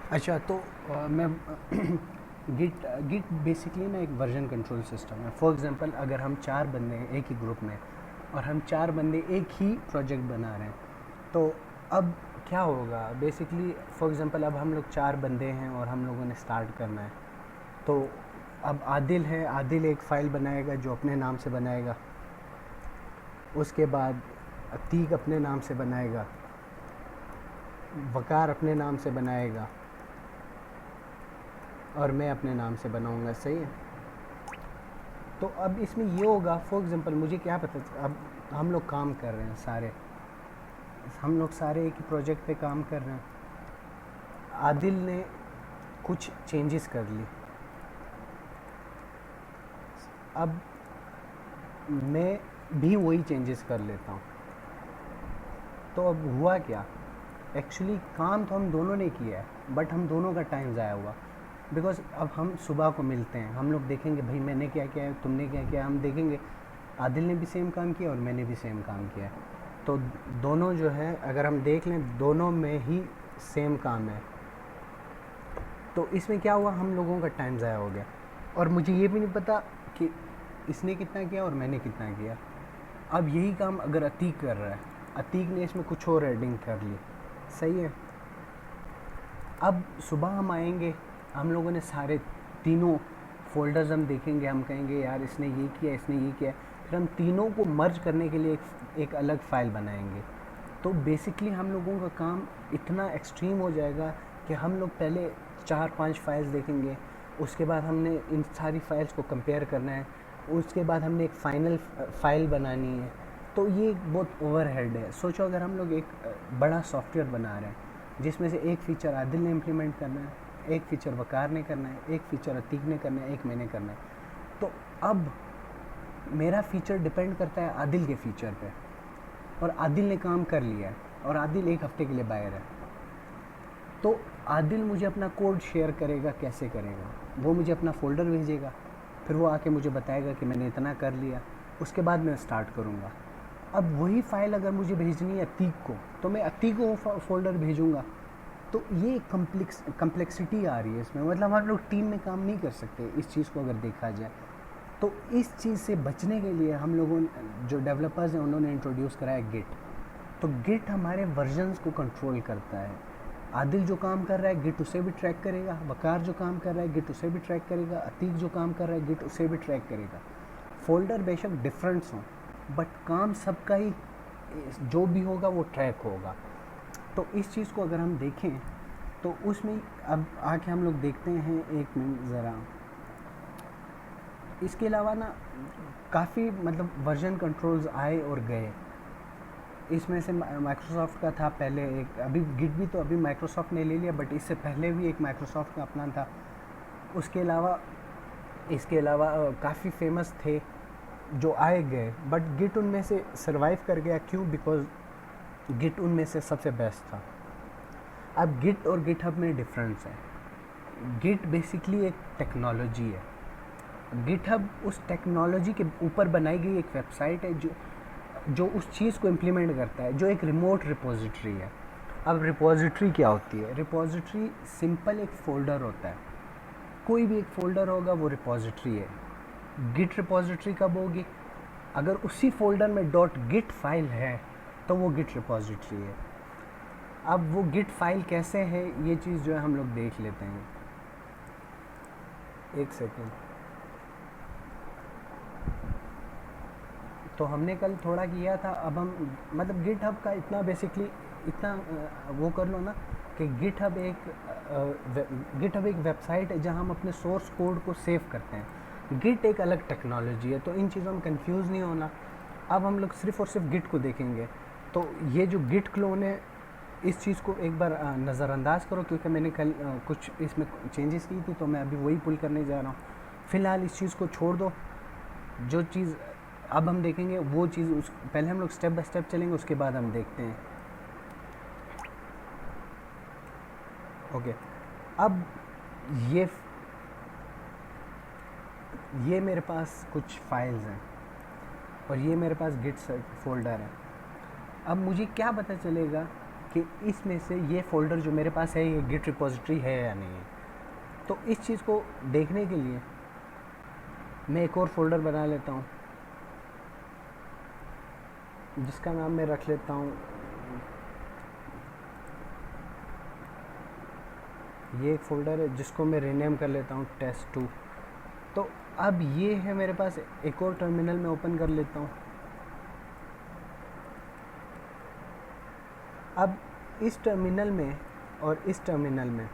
अच्छा तो मैं गिट गिट बेसिकली ना एक वर्जन कंट्रोल सिस्टम है। फॉर एग्जांपल अगर हम चार बंदे हैं एक ही ग्रुप में और हम चार बंदे एक ही प्रोजेक्ट बना रहे हैं, तो अब क्या होगा बेसिकली। फॉर एग्जांपल अब हम लोग चार बंदे हैं और हम लोगों ने स्टार्ट करना है। तो अब आदिल है, आदिल एक फ़ाइल बनाएगा जो अपने नाम से बनाएगा। उसके बाद अतीक अपने नाम से बनाएगा, वकार अपने नाम से बनाएगा और मैं अपने नाम से बनाऊंगा। सही है। तो अब इसमें ये होगा, फॉर एग्जांपल मुझे क्या पता, अब हम लोग काम कर रहे हैं सारे, हम लोग सारे एक ही प्रोजेक्ट पे काम कर रहे हैं। आदिल ने कुछ चेंजेस कर ली, अब मैं भी वही चेंजेस कर लेता हूँ। तो अब हुआ क्या, एक्चुअली काम तो हम दोनों ने किया है बट हम दोनों का टाइम ज़ाया हुआ। बिकॉज अब हम सुबह को मिलते हैं, हम लोग देखेंगे भाई मैंने क्या किया है, तुमने क्या किया, हम देखेंगे आदिल ने भी सेम काम किया और मैंने भी सेम काम किया है। तो दोनों जो है अगर हम देख लें दोनों में ही सेम काम है, तो इसमें क्या हुआ, हम लोगों का टाइम ज़ाया हो गया। और मुझे ये भी नहीं पता कि इसने कितना किया और मैंने कितना किया। अब यही काम अगर अतीक कर रहा है, अतीक ने इसमें कुछ और एडिंग कर ली। सही है। अब सुबह हम आएंगे, हम लोगों ने सारे तीनों फोल्डर्स हम देखेंगे, हम कहेंगे यार इसने ये किया, इसने ये किया। फिर हम तीनों को मर्ज करने के लिए एक अलग फ़ाइल बनाएंगे। तो बेसिकली हम लोगों का काम इतना एक्सट्रीम हो जाएगा कि हम लोग पहले चार पांच फाइल्स देखेंगे, उसके बाद हमने इन सारी फाइल्स को कंपेयर करना है, उसके बाद हमने एक फ़ाइनल फ़ाइल बनानी है। तो ये बहुत ओवरहेड है। सोचो अगर हम लोग एक बड़ा सॉफ्टवेयर बना रहे हैं जिसमें से एक फ़ीचर आदिल ने इम्प्लीमेंट करना है, एक फ़ीचर वकार ने करना है, एक फ़ीचर अतीक ने करना है, एक मैंने करना है। तो अब मेरा फ़ीचर डिपेंड करता है आदिल के फ़ीचर पे, और आदिल ने काम कर लिया है और आदिल एक हफ्ते के लिए बाहर है। तो आदिल मुझे अपना कोड शेयर करेगा, कैसे करेगा, वो मुझे अपना फ़ोल्डर भेजेगा, फिर वो आके मुझे बताएगा कि मैंने इतना कर लिया, उसके बाद मैं स्टार्ट करूँगा। अब वही फ़ाइल अगर मुझे भेजनी है अतीक को, तो मैं अतीक को फ़ोल्डर भेजूँगा। तो ये कम्प्लेक्सिटी आ रही है इसमें, मतलब हम लोग टीम में काम नहीं कर सकते इस चीज़ को अगर देखा जाए। तो इस चीज़ से बचने के लिए हम लोगों जो डेवलपर्स हैं उन्होंने इंट्रोड्यूस करा है गिट। तो गिट हमारे वर्जन्स को कंट्रोल करता है। आदिल जो काम कर रहा है गिट उसे भी ट्रैक करेगा, वकार जो काम कर रहा है गिट उसे भी ट्रैक करेगा, अतीक जो काम कर रहा है गिट उसे भी ट्रैक करेगा। फोल्डर बेशक डिफरेंस हों बट काम सबका ही जो भी होगा वो ट्रैक होगा। तो इस चीज़ को अगर हम देखें तो उसमें अब आके हम लोग देखते हैं, एक मिनट ज़रा, इसके अलावा ना काफ़ी मतलब वर्जन कंट्रोल्स आए और गए। इसमें से माइक्रोसॉफ्ट का था पहले एक, अभी गिट भी तो अभी माइक्रोसॉफ्ट ने ले लिया बट इससे पहले भी एक माइक्रोसॉफ्ट का अपना था। उसके अलावा इसके अलावा काफ़ी फेमस थे जो आए गए, बट गिट उनमें से सरवाइव कर गया। क्यों? बिकॉज गिट उनमें से सबसे बेस्ट था। अब गिट और गिटहब में डिफरेंस है। गिट बेसिकली एक टेक्नोलॉजी है, गिटहब उस टेक्नोलॉजी के ऊपर बनाई गई एक वेबसाइट है जो उस चीज़ को इम्प्लीमेंट करता है, जो एक रिमोट रिपोजिटरी है। अब रिपोजिटरी क्या होती है? रिपोजिटरी सिंपल एक फ़ोल्डर होता है, कोई भी एक फ़ोल्डर होगा वो रिपोजिटरी है। गिट रिपोजिटरी कब होगी? अगर उसी फोल्डर में डॉट गिट फाइल है तो वो गिट रिपोजिटरी है। अब वो गिट फाइल कैसे है ये चीज़ जो है हम लोग देख लेते हैं। एक सेकेंड। तो हमने कल थोड़ा किया था, अब हम मतलब गिटहब का इतना बेसिकली इतना वो कर लो ना कि गिटहब एक वेबसाइट है जहां हम अपने सोर्स कोड को सेव करते हैं। गिट एक अलग टेक्नोलॉजी है, तो इन चीज़ों में कंफ्यूज नहीं होना। अब हम लोग सिर्फ और सिर्फ गिट को देखेंगे। तो ये जो गिट क्लोन है इस चीज़ को एक बार नज़रअंदाज करो, क्योंकि मैंने कल कुछ इसमें चेंजेस की थी तो मैं अभी वही पुल करने जा रहा हूँ। फ़िलहाल इस चीज़ को छोड़ दो। जो चीज़ अब हम देखेंगे वो चीज़ उस पहले हम लोग स्टेप बाय स्टेप चलेंगे, उसके बाद हम देखते हैं। ओके। अब ये ये मेरे पास कुछ फाइल्स हैं और ये मेरे पास गिट फोल्डर है। अब मुझे क्या पता चलेगा कि इसमें से ये फ़ोल्डर जो मेरे पास है ये गिट रिपोजिटरी है या नहीं है। तो इस चीज़ को देखने के लिए मैं एक और फोल्डर बना लेता हूँ जिसका नाम मैं रख लेता हूँ, ये एक फ़ोल्डर है जिसको मैं रीनेम कर लेता हूँ test2। तो अब ये है मेरे पास, एक और टर्मिनल में ओपन कर लेता हूँ। अब इस टर्मिनल में और इस टर्मिनल में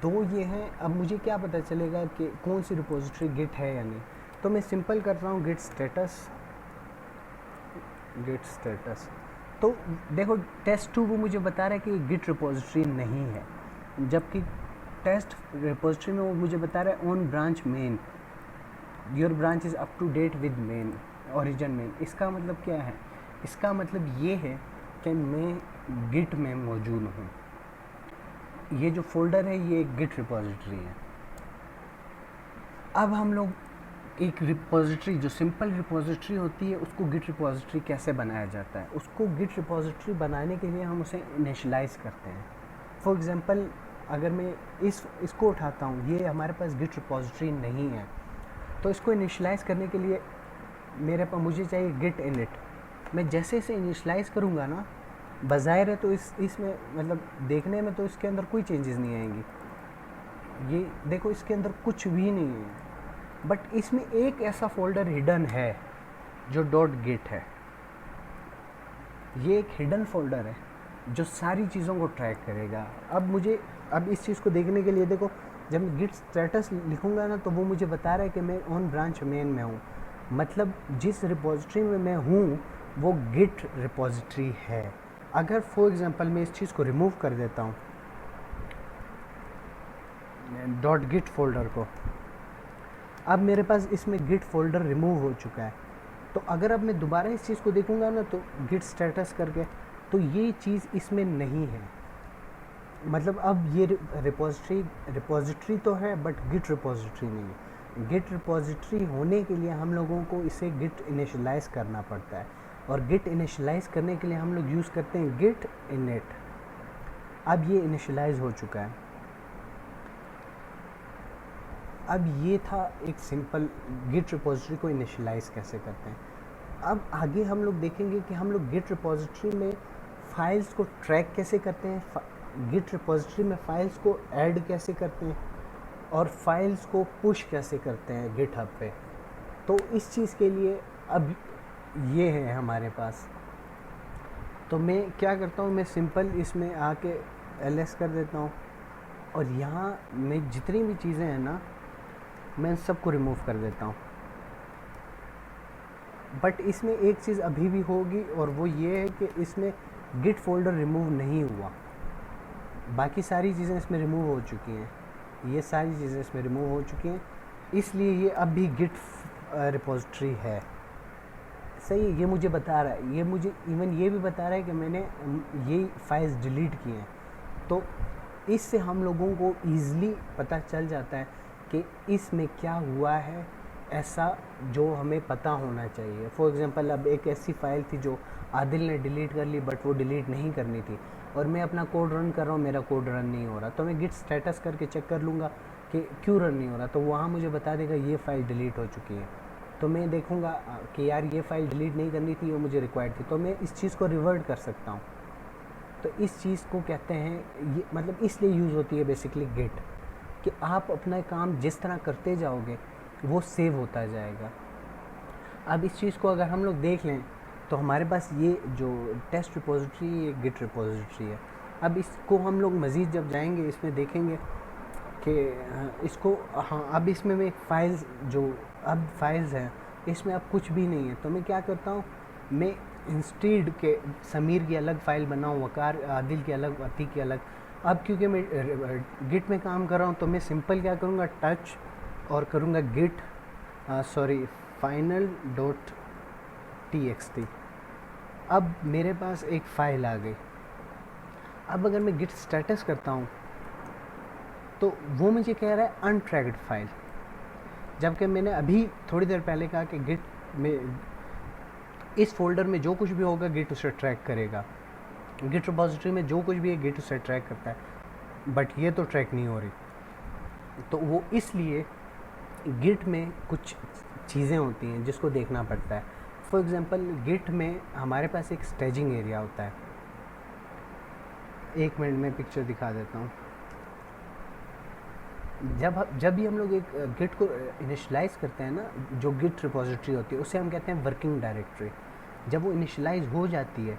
दो ये हैं। अब मुझे क्या पता चलेगा कि कौन सी रिपोजिटरी गिट है या नहीं। तो मैं सिंपल कर रहा हूँ गिट स्टेटस। तो देखो test2 वो मुझे बता रहा है कि गिट रिपोजिटरी नहीं है, जबकि टेस्ट रिपोजिटरी में वो मुझे बता रहा है on branch main, your branch is up to date with main, origin main. इसका मतलब क्या है? इसका मतलब ये है कि मैं गिट में मौजूद हूँ। ये जो फोल्डर है ये एक गिट रिपोजिटरी है। अब हम लोग एक रिपोजिटरी जो सिंपल रिपोजिटरी होती है उसको गिट रिपोजिटरी कैसे बनाया जाता है। उसको गिट रिपोजिटरी बनाने के लिए हम उसे इनिशियलाइज करते हैं। फॉर एग्जांपल अगर मैं इसको उठाता हूँ, ये हमारे पास गिट रिपोजिटरी नहीं है, तो इसको इनिशियलाइज करने के लिए मुझे चाहिए गिट इनिट। मैं जैसे इसे इनिशियलाइज करूँगा ना, बज़ाहिर है तो इसमें मतलब देखने में तो इसके अंदर कोई चेंजेस नहीं आएंगी। ये देखो इसके अंदर कुछ भी नहीं है, बट इसमें एक ऐसा फोल्डर हिडन है जो .git है। ये एक हिडन फोल्डर है जो सारी चीज़ों को ट्रैक करेगा। अब इस चीज़ को देखने के लिए देखो, जब मैं गिट स्टेटस लिखूँगा ना तो वो मुझे बता रहा है कि मैं ऑन ब्रांच मेन में हूँ। मतलब जिस रिपोजिटरी में मैं हूँ वो गिट रिपोजिटरी है। अगर फॉर एग्जांपल मैं इस चीज़ को रिमूव कर देता हूँ, .git फोल्डर को, अब मेरे पास इसमें गिट फोल्डर रिमूव हो चुका है। तो अगर अब मैं दोबारा इस चीज़ को देखूँगा ना तो गिट स्टेटस करके, तो ये चीज़ इसमें नहीं है। मतलब अब ये रिपोजिटरी तो है बट गिट रिपोजिटरी नहीं है। गिट रिपोजिटरी होने के लिए हम लोगों को इसे गिट इनिशियलाइज करना पड़ता है, और गिट इनिशियलाइज करने के लिए हम लोग यूज़ करते हैं गिट इनिट। अब ये इनिशियलाइज हो चुका है। अब ये था एक सिंपल गिट रिपोजिटरी को इनिशियलाइज कैसे करते हैं। अब आगे हम लोग देखेंगे कि हम लोग गिट रिपोजिटरी में फाइल्स को ट्रैक कैसे करते हैं, गिट रिपोजिटरी में फाइल्स को ऐड कैसे करते हैं, और फाइल्स को पुश कैसे करते हैं गिटहब पे। तो इस चीज़ के लिए अब ये है हमारे पास। तो मैं क्या करता हूँ, मैं सिंपल इसमें आके ls कर देता हूँ, और यहाँ मैं जितनी भी चीज़ें हैं ना मैं सबको रिमूव कर देता हूँ। बट इसमें एक चीज़ अभी भी होगी, और वो ये है कि इसमें गिट फोल्डर रिमूव नहीं हुआ। बाकी सारी चीज़ें इसमें रिमूव हो चुकी हैं, ये सारी चीज़ें इसमें रिमूव हो चुकी हैं, इसलिए ये अब भी गिट रिपोजिटरी है। सही है, ये मुझे बता रहा है, ये मुझे इवन ये भी बता रहा है कि मैंने ये फाइल्स डिलीट किए हैं। तो इससे हम लोगों को ईज़िली पता चल जाता है कि इसमें क्या हुआ है, ऐसा जो हमें पता होना चाहिए। फॉर एग्ज़ाम्पल अब एक ऐसी फ़ाइल थी जो आदिल ने डिलीट कर ली, बट वो डिलीट नहीं करनी थी, और मैं अपना कोड रन कर रहा हूँ, मेरा कोड रन नहीं हो रहा, तो मैं गिट स्टेटस करके चेक कर लूँगा कि क्यों रन नहीं हो रहा। तो वहाँ मुझे बता देगा ये फ़ाइल डिलीट हो चुकी है। तो मैं देखूँगा कि यार ये फ़ाइल डिलीट नहीं करनी थी, वो मुझे रिक्वायर्ड थी, तो मैं इस चीज़ को रिवर्ट कर सकता हूँ। तो इस चीज़ को कहते हैं, ये मतलब इसलिए यूज़ होती है बेसिकली गिट, कि आप अपना काम जिस तरह करते जाओगे वो सेव होता जाएगा। अब इस चीज़ को अगर हम लोग देख लें तो हमारे पास ये जो टेस्ट रिपोजिटरी ये गिट रिपोजिटरी है। अब इसको हम लोग मज़ीद जब जाएंगे इसमें देखेंगे कि इसको, हाँ अब इसमें मैं फाइल्स जो अब फाइल्स हैं इसमें अब कुछ भी नहीं है। तो मैं क्या करता हूँ, मैं इंस्टीड के समीर की अलग फ़ाइल बनाऊँ, वकार आदिल की अलग, अतीक की अलग। अब क्योंकि मैं गिट में काम कर रहा हूँ तो मैं सिंपल क्या करूँगा, टच और करूँगा गिट final.txt। अब मेरे पास एक फ़ाइल आ गई। अब अगर मैं गिट स्टेटस करता हूँ तो वो मुझे कह रहा है अनट्रैक्ड फाइल, जबकि मैंने अभी थोड़ी देर पहले कहा कि गिट में इस फोल्डर में जो कुछ भी होगा गिट उसे ट्रैक करेगा। गिट रिपोजिटरी में जो कुछ भी है गिट उसे ट्रैक करता है, बट ये तो ट्रैक नहीं हो रही। तो वो इसलिए गिट में कुछ चीज़ें होती हैं जिसको देखना पड़ता है। फॉर एग्ज़ाम्पल गिट में हमारे पास एक स्टेजिंग एरिया होता है। एक मिनट में पिक्चर दिखा देता हूँ। जब भी हम लोग एक गिट को इनिशलाइज करते हैं ना, जो गिट रिपोजिटरी होती है उसे हम कहते हैं वर्किंग डायरेक्टरी। जब वो इनिशलाइज हो जाती है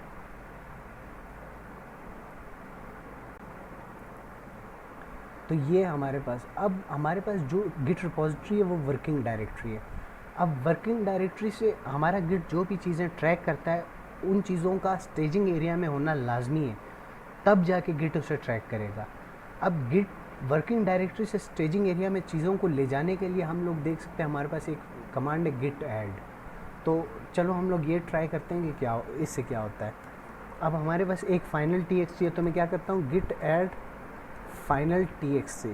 तो ये हमारे पास, अब हमारे पास जो गिट रिपोजिटरी है वो वर्किंग डायरेक्टरी है। अब वर्किंग डायरेक्टरी से हमारा गिट जो भी चीज़ें ट्रैक करता है उन चीज़ों का स्टेजिंग एरिया में होना लाजमी है, तब जाके गिट उसे ट्रैक करेगा। अब गिट वर्किंग डायरेक्टरी से स्टेजिंग एरिया में चीज़ों को ले जाने के लिए हम लोग देख सकते हैं हमारे पास एक कमांड है गिट ऐड। तो चलो हम लोग ये ट्राई करते हैं कि क्या इससे क्या होता है। अब हमारे पास एक फाइनल txt है, तो मैं क्या करता हूँ गिट ऐड फाइनल txt।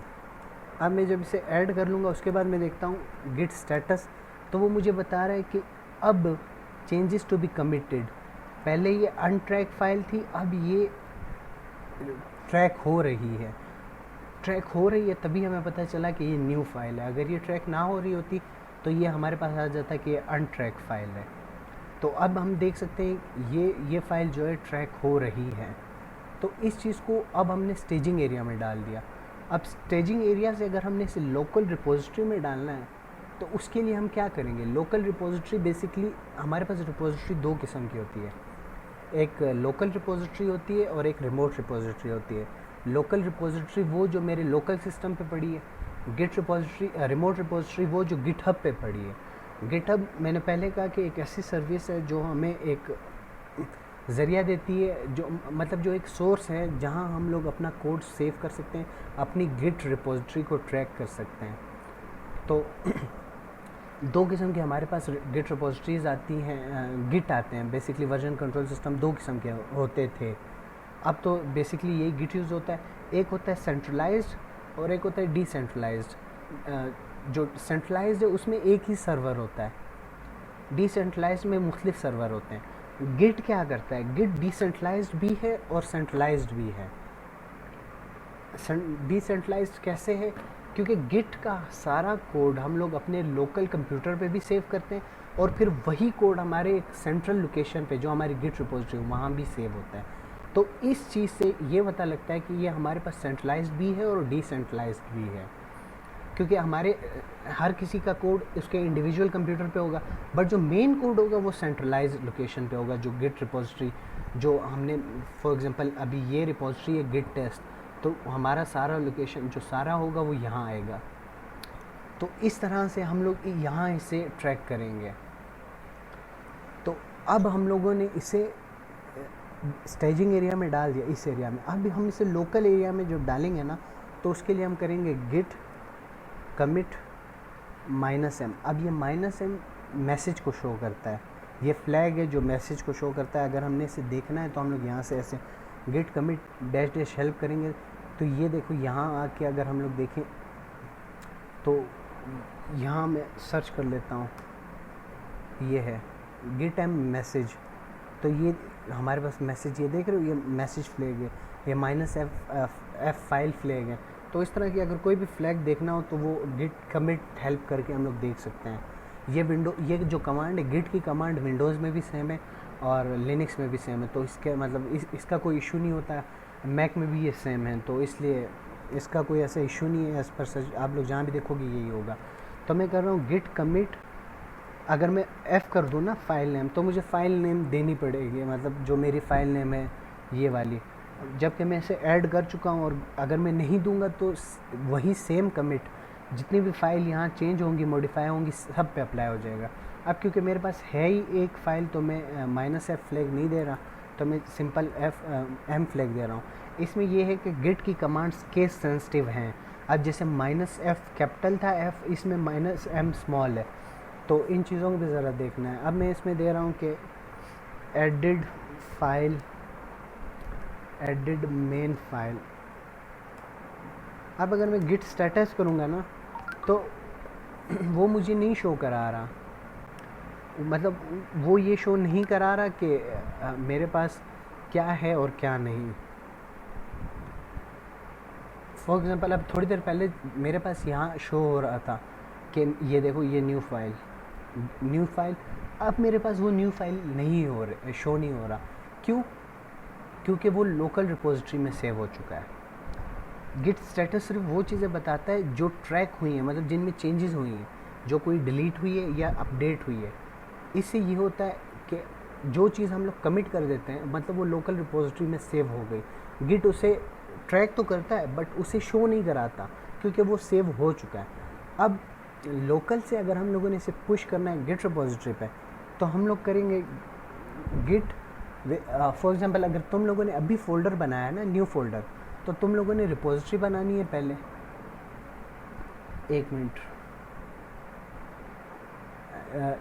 अब मैं जब इसे ऐड कर लूँगा उसके बाद मैं देखता हूँ गिट स्टेटस, तो वो मुझे बता रहा है कि अब चेंजेस टू बी कमिटेड। पहले ये अनट्रैक फाइल थी, अब ये ट्रैक हो रही है। ट्रैक हो रही है तभी हमें पता चला कि ये न्यू फाइल है। अगर ये ट्रैक ना हो रही होती तो ये हमारे पास आ जाता कि ये अनट्रैक फाइल है। तो अब हम देख सकते हैं ये फाइल जो है ट्रैक हो रही है। तो इस चीज़ को अब हमने स्टेजिंग एरिया में डाल दिया। अब स्टेजिंग एरिया से अगर हमने इसे लोकल रिपोजिटरी में डालना है तो उसके लिए हम क्या करेंगे। लोकल रिपोजिटरी बेसिकली हमारे पास रिपोजिटरी दो किस्म की होती है, एक लोकल रिपोजिटरी होती है और एक रिमोट रिपोजिटरी होती है। लोकल रिपोजिटरी वो जो मेरे लोकल सिस्टम पे पड़ी है, गिट रिपोजिटरी रिमोट रिपोजिटरी वो जो गिटहब पे पड़ी है। गिटहब मैंने पहले कहा कि एक ऐसी सर्विस है जो हमें एक ज़रिया देती है, जो मतलब जो एक सोर्स है जहां हम लोग अपना कोड सेव कर सकते हैं, अपनी गिट रिपोजिटरी को ट्रैक कर सकते हैं। तो दो किस्म के हमारे पास गिट रिपोजिटरीज आती हैं, गिट आते हैं। बेसिकली वर्जन कंट्रोल सिस्टम दो किस्म के होते थे, अब तो बेसिकली यही गिट यूज़ होता है। एक होता है सेंट्रलाइज्ड और एक होता है डिसेंट्रलाइज्ड। जो सेंट्रलाइज्ड है उसमें एक ही सर्वर होता है, डिसेंट्रलाइज्ड में मुख्तलिफ सर्वर होते हैं। गिट क्या करता है, गिट डिसेंट्रलाइज्ड भी है और सेंट्रलाइज्ड भी है। डिसेंट्रलाइज्ड कैसे है, क्योंकि गिट का सारा कोड हम लोग अपने लोकल कंप्यूटर पे भी सेव करते हैं और फिर वही कोड हमारे एक सेंट्रल लोकेशन पे जो हमारी गिट रिपोजिटरी वहाँ भी सेव होता है। तो इस चीज़ से ये पता लगता है कि ये हमारे पास सेंट्रलाइज्ड भी है और डिसेंट्रलाइज्ड भी है, क्योंकि हमारे हर किसी का कोड उसके इंडिविजुअल कंप्यूटर पे होगा, बट जो मेन कोड होगा वो सेंट्रलाइज्ड लोकेशन पे होगा। जो गिट रिपोजिटरी जो हमने फॉर एग्जांपल अभी ये रिपोजिटरी है गिट टेस्ट, तो हमारा सारा लोकेशन जो सारा होगा वो यहाँ आएगा। तो इस तरह से हम लोग यहाँ इसे ट्रैक करेंगे। तो अब हम लोगों ने इसे स्टेजिंग एरिया में डाल दिया, इस एरिया में। अब हम इसे लोकल एरिया में जो डालेंगे ना, तो उसके लिए हम करेंगे गिट कमिट -m। अब ये -m मैसेज को शो करता है, ये फ्लैग है जो मैसेज को शो करता है। अगर हमने इसे देखना है तो हम लोग यहाँ से ऐसे गिट कमिट -- हेल्प करेंगे, तो ये देखो यहाँ आके अगर हम लोग देखें तो यहाँ मैं सर्च कर लेता हूँ, ये है गिट m मैसेज। तो ये हमारे पास मैसेज, ये देख रहे हो, ये मैसेज फ्लैग है, ये -f फाइल फ्लैग है। तो इस तरह की अगर कोई भी फ्लैग देखना हो तो वो गिट कमिट हेल्प करके हम लोग देख सकते हैं। ये जो कमांड है, गिट की कमांड विंडोज़ में भी सेम है और लिनक्स में भी सेम है, तो इसके मतलब इसका कोई इशू नहीं होता। मैक में भी ये सेम है, तो इसलिए इसका कोई ऐसा इशू नहीं है। एज़ पर सच आप लोग जहाँ भी देखोगे यही होगा। तो मैं कर रहा हूँ गिट कमिट, अगर मैं F कर दूँ ना फाइल नेम, तो मुझे फ़ाइल नेम देनी पड़ेगी, मतलब जो मेरी फ़ाइल नेम है ये वाली, जबकि मैं इसे ऐड कर चुका हूँ। और अगर मैं नहीं दूंगा तो वही सेम कमिट जितनी भी फ़ाइल यहाँ चेंज होंगी, मॉडिफाई होंगी, सब पे अप्लाई हो जाएगा। अब क्योंकि मेरे पास है ही एक फ़ाइल, तो मैं -f फ्लैग नहीं दे रहा, तो मैं सिंपल m फ्लैग दे रहा हूँ। इसमें यह है कि गिट की कमांड्स केस सेंसिटिव हैं। अब जैसे -f कैपिटल था, f इसमें -m स्मॉल है, तो इन चीज़ों को भी ज़रा देखना है। अब मैं इसमें दे रहा हूँ कि added file, added main file. अब अगर मैं गिट स्टेटस करूँगा ना, तो वो मुझे नहीं शो करा रहा, मतलब वो ये शो नहीं करा रहा कि मेरे पास क्या है और क्या नहीं। फॉर एग्ज़ाम्पल अब थोड़ी देर पहले मेरे पास यहाँ शो हो रहा था कि ये देखो ये न्यू फाइल। अब मेरे पास वो न्यू फाइल नहीं हो रहा, शो नहीं हो रहा। क्यों? क्योंकि वो लोकल रिपोजिटरी में सेव हो चुका है। गिट स्टेटस सिर्फ वो चीज़ें बताता है जो ट्रैक हुई हैं, मतलब जिनमें चेंजेस हुई हैं, जो कोई डिलीट हुई है या अपडेट हुई है। इससे ये होता है कि जो चीज़ हम लोग कमिट कर देते हैं, मतलब वो लोकल रिपोजिटरी में सेव हो गई। गिट उसे ट्रैक तो करता है बट उसे शो नहीं कराता क्योंकि वो सेव हो चुका है। अब लोकल से अगर हम लोगों ने इसे पुश करना है गिट रिपोजिटरी पे, तो हम लोग करेंगे गिट। फॉर एग्जांपल अगर तुम लोगों ने अभी फोल्डर बनाया है ना, न्यू फोल्डर, तो तुम लोगों ने रिपोजिटरी बनानी है पहले। एक मिनट,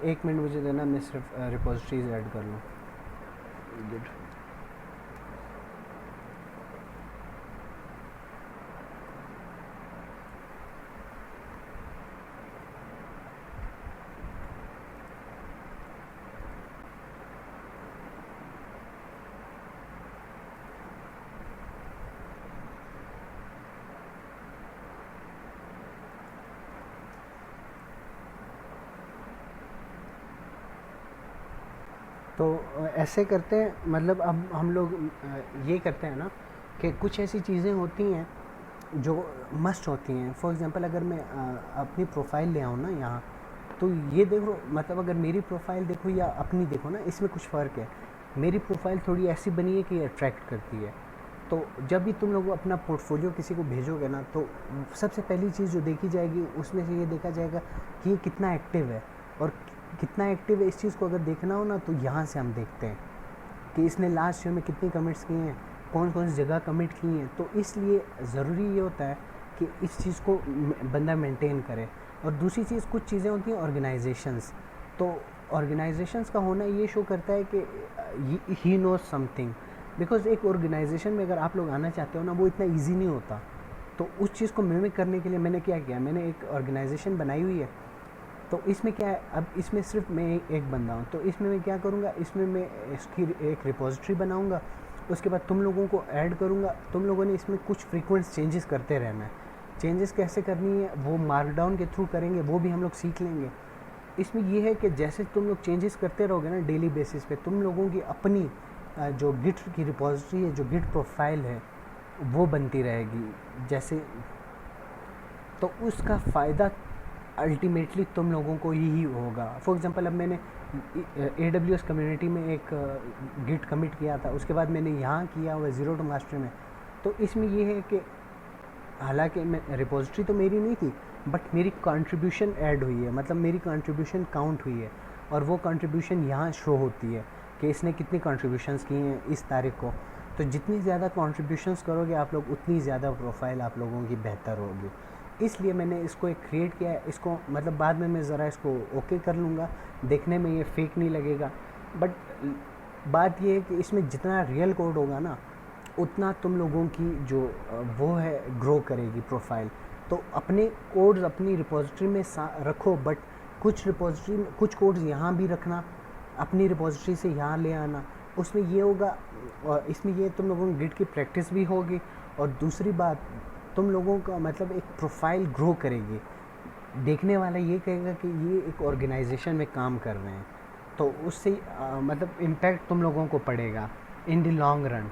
एक मिनट मुझे देना, मैं सिर्फ रिपोजिटरीज ऐड कर लूँ। गिट तो ऐसे करते हैं, मतलब अब हम लोग ये करते हैं ना कि कुछ ऐसी चीज़ें होती हैं जो मस्ट होती हैं। फॉर एग्जांपल अगर मैं अपनी प्रोफाइल ले आऊँ ना यहाँ, तो ये देखो, मतलब अगर मेरी प्रोफाइल देखो या अपनी देखो ना, इसमें कुछ फ़र्क है। मेरी प्रोफाइल थोड़ी ऐसी बनी है कि अट्रैक्ट करती है। तो जब भी तुम लोग अपना पोर्टफोलियो किसी को भेजोगे ना, तो सबसे पहली चीज़ जो देखी जाएगी उसमें से ये देखा जाएगा कि ये कितना एक्टिव है। और कितना एक्टिव है, इस चीज़ को अगर देखना हो ना, तो यहाँ से हम देखते हैं कि इसने लास्ट ईयर में कितनी कमिट्स किए हैं, कौन कौन सी जगह कमिट की हैं। तो इसलिए ज़रूरी ये होता है कि इस चीज़ को बंदा मेंटेन करे। और दूसरी चीज़, कुछ चीज़ें होती हैं ऑर्गेनाइजेशंस। तो ऑर्गेनाइजेशंस का होना ये शो करता है कि ही नोज समथिंग। बिकॉज एक ऑर्गेनाइजेशन में अगर आप लोग आना चाहते हो ना, वो इतना ईजी नहीं होता। तो उस चीज़ को मिमिक करने के लिए मैंने क्या किया, मैंने एक ऑर्गेनाइजेशन बनाई हुई है। तो इसमें क्या है, अब इसमें सिर्फ मैं एक बंदा हूँ, तो इसमें मैं क्या करूँगा, इसमें मैं इसकी एक रिपोजिटरी बनाऊँगा। उसके बाद तुम लोगों को ऐड करूँगा। तुम लोगों ने इसमें कुछ फ्रीक्वेंट चेंजेस करते रहना है। चेंजेस कैसे करनी है वो मार्कडाउन के थ्रू करेंगे, वो भी हम लोग सीख लेंगे। इसमें ये है कि जैसे तुम लोग चेंजेस करते रहोगे ना डेली बेसिस पे, तुम लोगों की अपनी जो गिट की रिपोजिटरी है, जो गिट प्रोफाइल है, वो बनती रहेगी। जैसे तो उसका फ़ायदा अल्टीमेटली तुम लोगों को ही होगा। फॉर एग्जांपल अब मैंने AWS कम्युनिटी में एक गिट कमिट किया था, उसके बाद मैंने यहाँ किया हुआ ज़ीरो टू मास्टर में। तो इसमें ये है कि हालांकि मैं रिपोजिटरी तो मेरी नहीं थी, बट मेरी कंट्रीब्यूशन ऐड हुई है, मतलब मेरी कंट्रीब्यूशन काउंट हुई है। और वो कंट्रीब्यूशन यहाँ शो होती है कि इसने कितनी कंट्रीब्यूशंस की हैं इस तारीख को। तो जितनी ज़्यादा कंट्रीब्यूशंस करोगे आप लोग, उतनी ज़्यादा प्रोफाइल आप लोगों की बेहतर होगी। इसलिए मैंने इसको एक क्रिएट किया है। इसको मतलब बाद में मैं ज़रा इसको ओके कर लूँगा, देखने में ये फेक नहीं लगेगा। बट बात ये है कि इसमें जितना रियल कोड होगा ना, उतना तुम लोगों की जो वो है ग्रो करेगी प्रोफाइल। तो अपने कोड्स अपनी रिपोजिटरी में रखो, बट कुछ कोड्स यहाँ भी रखना, अपनी रिपोजिटरी से यहाँ ले आना। उसमें ये होगा, और इसमें ये तुम लोगों की गिट की प्रैक्टिस भी होगी। और दूसरी बात, तुम लोगों का मतलब एक प्रोफाइल ग्रो करेगी। देखने वाला ये कहेगा कि ये एक ऑर्गेनाइजेशन में काम कर रहे हैं, तो उससे मतलब इम्पैक्ट तुम लोगों को पड़ेगा इन द लॉन्ग रन।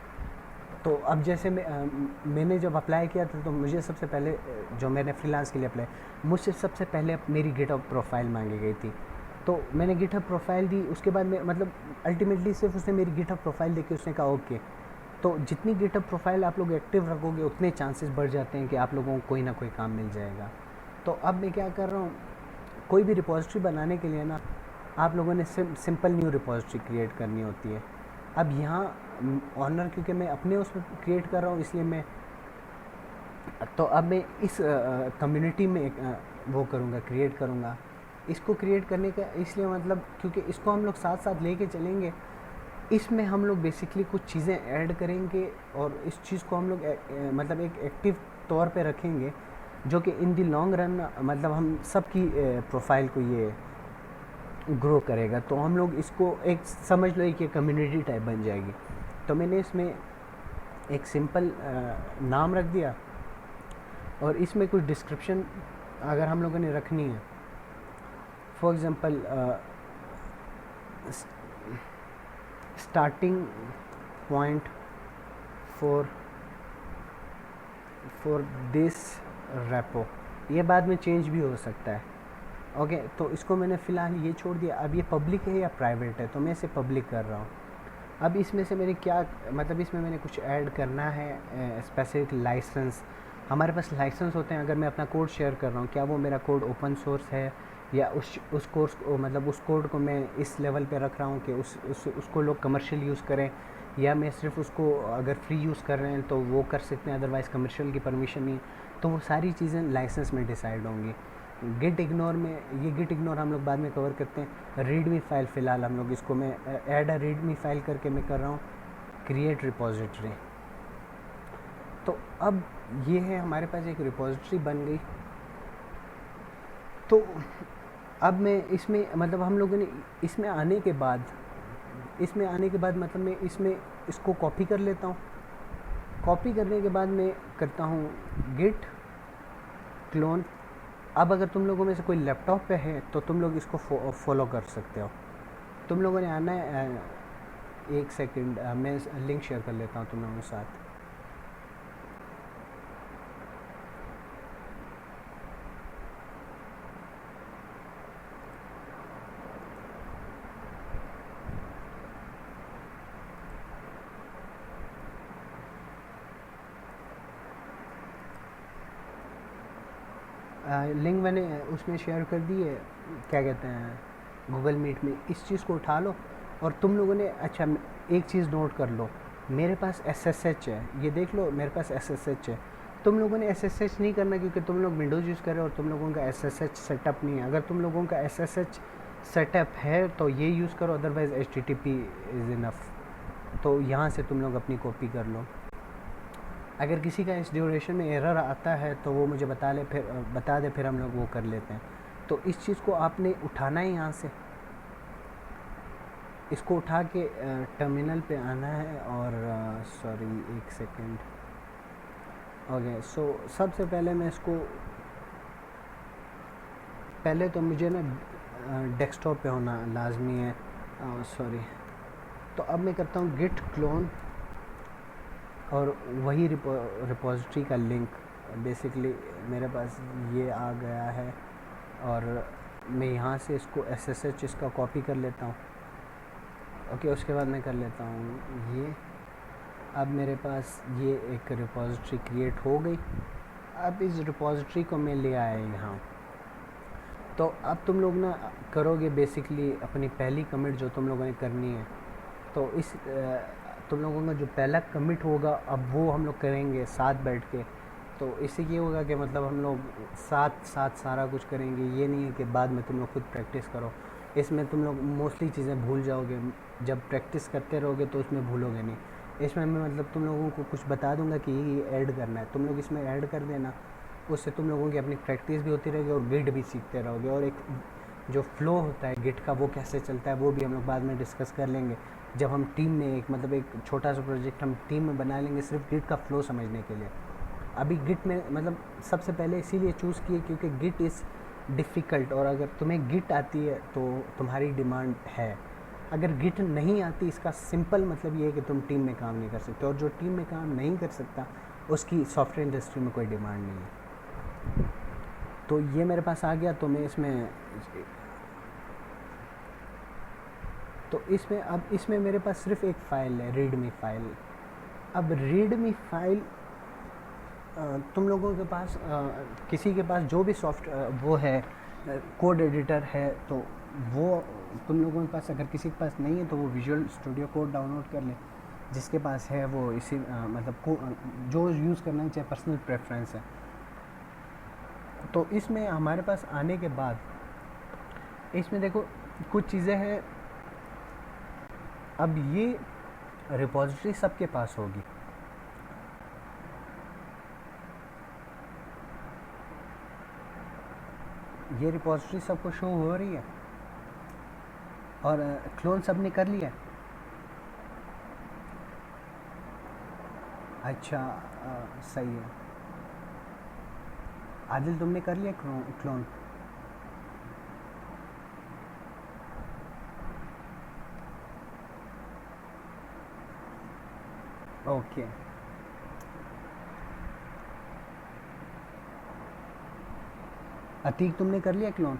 तो अब जैसे मैंने जब अप्लाई किया था, तो मुझे सबसे पहले जो मैंने फ्रीलांस के लिए अप्लाई, मुझसे सबसे पहले मेरी गिटहब प्रोफाइल मांगी गई थी। तो मैंने गिटहब प्रोफाइल दी, उसके बाद मैं मतलब अल्टीमेटली सिर्फ उसने मेरी गिटहब प्रोफाइल देखी, उसने कहा ओके। तो जितनी गिटहब प्रोफाइल आप लोग एक्टिव रखोगे, उतने चांसेस बढ़ जाते हैं कि आप लोगों को कोई ना कोई काम मिल जाएगा। तो अब मैं क्या कर रहा हूँ, कोई भी रिपोजिटरी बनाने के लिए ना, आप लोगों ने सिंपल न्यू रिपोजिटरी क्रिएट करनी होती है। अब यहाँ ऑनर, क्योंकि मैं अपने उसमें क्रिएट कर रहा हूँ, इसलिए मैं तो अब मैं इस कम्युनिटी में वो करूँगा, क्रिएट करूँगा। इसको क्रिएट करने का इसलिए मतलब क्योंकि इसको हम लोग साथ साथ लेके चलेंगे। इसमें हम लोग बेसिकली कुछ चीज़ें ऐड करेंगे और इस चीज़ को हम लोग मतलब एक एक्टिव तौर पे रखेंगे, जो कि इन दी लॉन्ग रन मतलब हम सबकी प्रोफाइल को ये ग्रो करेगा। तो हम लोग इसको एक समझ लो कि कम्युनिटी टाइप बन जाएगी। तो मैंने इसमें एक सिंपल नाम रख दिया और इसमें कुछ डिस्क्रिप्शन अगर हम लोगों ने रखनी है, for example starting point for this repo, ये बाद में चेंज भी हो सकता है। ओके तो इसको मैंने फ़िलहाल ये छोड़ दिया। अब ये पब्लिक है या प्राइवेट है, तो मैं इसे पब्लिक कर रहा हूँ। अब इसमें से मैंने क्या मतलब इसमें मैंने कुछ ऐड करना है, स्पेसिफिक लाइसेंस। हमारे पास लाइसेंस होते हैं अगर मैं अपना कोड शेयर कर रहा हूँ, क्या वो मेरा कोड ओपन सोर्स है या उस कोर्स को मतलब उस कोड को मैं इस लेवल पे रख रहा हूँ कि उसको लोग कमर्शियल यूज़ करें, या मैं सिर्फ उसको अगर फ्री यूज़ कर रहे हैं तो वो कर सकते हैं, अदरवाइज़ कमर्शियल की परमिशन नहीं। तो वो सारी चीज़ें लाइसेंस में डिसाइड होंगी। गिट इग्नोर में, ये गिट इग्नोर हम लोग बाद में कवर करते हैं। रीडमी फाइल फ़िलहाल हम लोग इसको मैं ऐड अ रीडमी फाइल करके मैं कर रहा हूँ क्रिएट रिपोजिटरी। तो अब ये है हमारे पास एक रिपोजिटरी बन गई। तो अब मैं इसमें मतलब हम लोगों ने इसमें आने के बाद मतलब मैं इसमें इसको कॉपी कर लेता हूँ। कॉपी करने के बाद मैं करता हूँ गिट क्लोन। अब अगर तुम लोगों में से कोई लैपटॉप पे है तो तुम लोग इसको फॉलो कर सकते हो। तुम लोगों ने आना है, एक सेकंड मैं लिंक शेयर कर लेता हूँ तुम लोगों के साथ। लिंक मैंने उसमें शेयर कर दी है, क्या कहते हैं, गूगल मीट में। इस चीज़ को उठा लो और तुम लोगों ने, अच्छा एक चीज़ नोट कर लो, मेरे पास SSH है, ये देख लो मेरे पास SSH है। तुम लोगों ने SSH नहीं करना क्योंकि तुम लोग विंडोज़ यूज़ कर रहे हो और तुम लोगों का SSH सेटअप नहीं है। अगर तुम लोगों का SSH सेटअप है तो ये यूज़ करो, अदरवाइज़ HTTP इज़ इनफ। तो यहाँ से तुम लोग अपनी कॉपी कर लो। अगर किसी का इस ड्यूरेशन में एरर आता है तो वो मुझे बता दे, फिर हम लोग वो कर लेते हैं। तो इस चीज़ को आपने उठाना है यहाँ से, इसको उठा के टर्मिनल पे आना है और सॉरी एक सेकेंड। ओके सो सबसे पहले मैं इसको, पहले तो मुझे ना डेस्कटॉप पे होना लाजमी है, सॉरी। तो अब मैं करता हूँ गिट क्लोन और वही रिपोजिटरी का लिंक बेसिकली मेरे पास ये आ गया है और मैं यहाँ से इसको SSH इसका कॉपी कर लेता हूँ। ओके उसके बाद मैं कर लेता हूँ ये। अब मेरे पास ये एक रिपोजिटरी क्रिएट हो गई। अब इस रिपोजिटरी को मैं ले आया यहाँ। तो अब तुम लोग ना करोगे बेसिकली अपनी पहली कमिट जो तुम लोगों ने करनी है, तो इस तुम लोगों का जो पहला कमिट होगा अब वो हम लोग करेंगे साथ बैठ के। तो इससे ये होगा कि मतलब हम लोग साथ सारा कुछ करेंगे, ये नहीं है कि बाद में तुम लोग खुद प्रैक्टिस करो। इसमें तुम लोग मोस्टली चीज़ें भूल जाओगे, जब प्रैक्टिस करते रहोगे तो उसमें भूलोगे नहीं। इसमें मैं मतलब तुम लोगों को कुछ बता दूंगा कि ये ऐड करना है, तुम लोग इसमें ऐड कर देना, उससे तुम लोगों की अपनी प्रैक्टिस भी होती रहेगी और गिट भी सीखते रहोगे। और एक जो फ्लो होता है गिट का वो कैसे चलता है वो भी हम लोग बाद में डिस्कस कर लेंगे, जब हम टीम में एक मतलब एक छोटा सा प्रोजेक्ट हम टीम में बना लेंगे सिर्फ गिट का फ्लो समझने के लिए। अभी गिट में मतलब सबसे पहले इसीलिए चूज़ किए क्योंकि गिट इज़ डिफ़िकल्ट, और अगर तुम्हें गिट आती है तो तुम्हारी डिमांड है। अगर गिट नहीं आती इसका सिंपल मतलब ये है कि तुम टीम में काम नहीं कर सकते, और जो टीम में काम नहीं कर सकता उसकी सॉफ्टवेयर इंडस्ट्री में कोई डिमांड नहीं है। तो ये मेरे पास आ गया, तो मैं इसमें अब इसमें मेरे पास सिर्फ एक फ़ाइल है, रीडमी फ़ाइल। अब रीडमी फ़ाइल तुम लोगों के पास किसी के पास जो भी वो है कोड एडिटर है, तो वो तुम लोगों के पास, अगर किसी के पास नहीं है तो वो विजुअल स्टूडियो कोड डाउनलोड कर ले। जिसके पास है वो इसी मतलब जो यूज़ करना है, चाहे पर्सनल प्रेफरेंस है। तो इसमें हमारे पास आने के बाद इसमें देखो कुछ चीज़ें हैं। अब ये रिपोजिटरी सबके पास होगी, ये रिपोजिटरी सबको शो हो रही है और क्लोन सब ने कर लिया। अच्छा, सही है। आदिल तुमने कर लिया क्लोन? ओके। अतीक तुमने कर लिया क्लोन?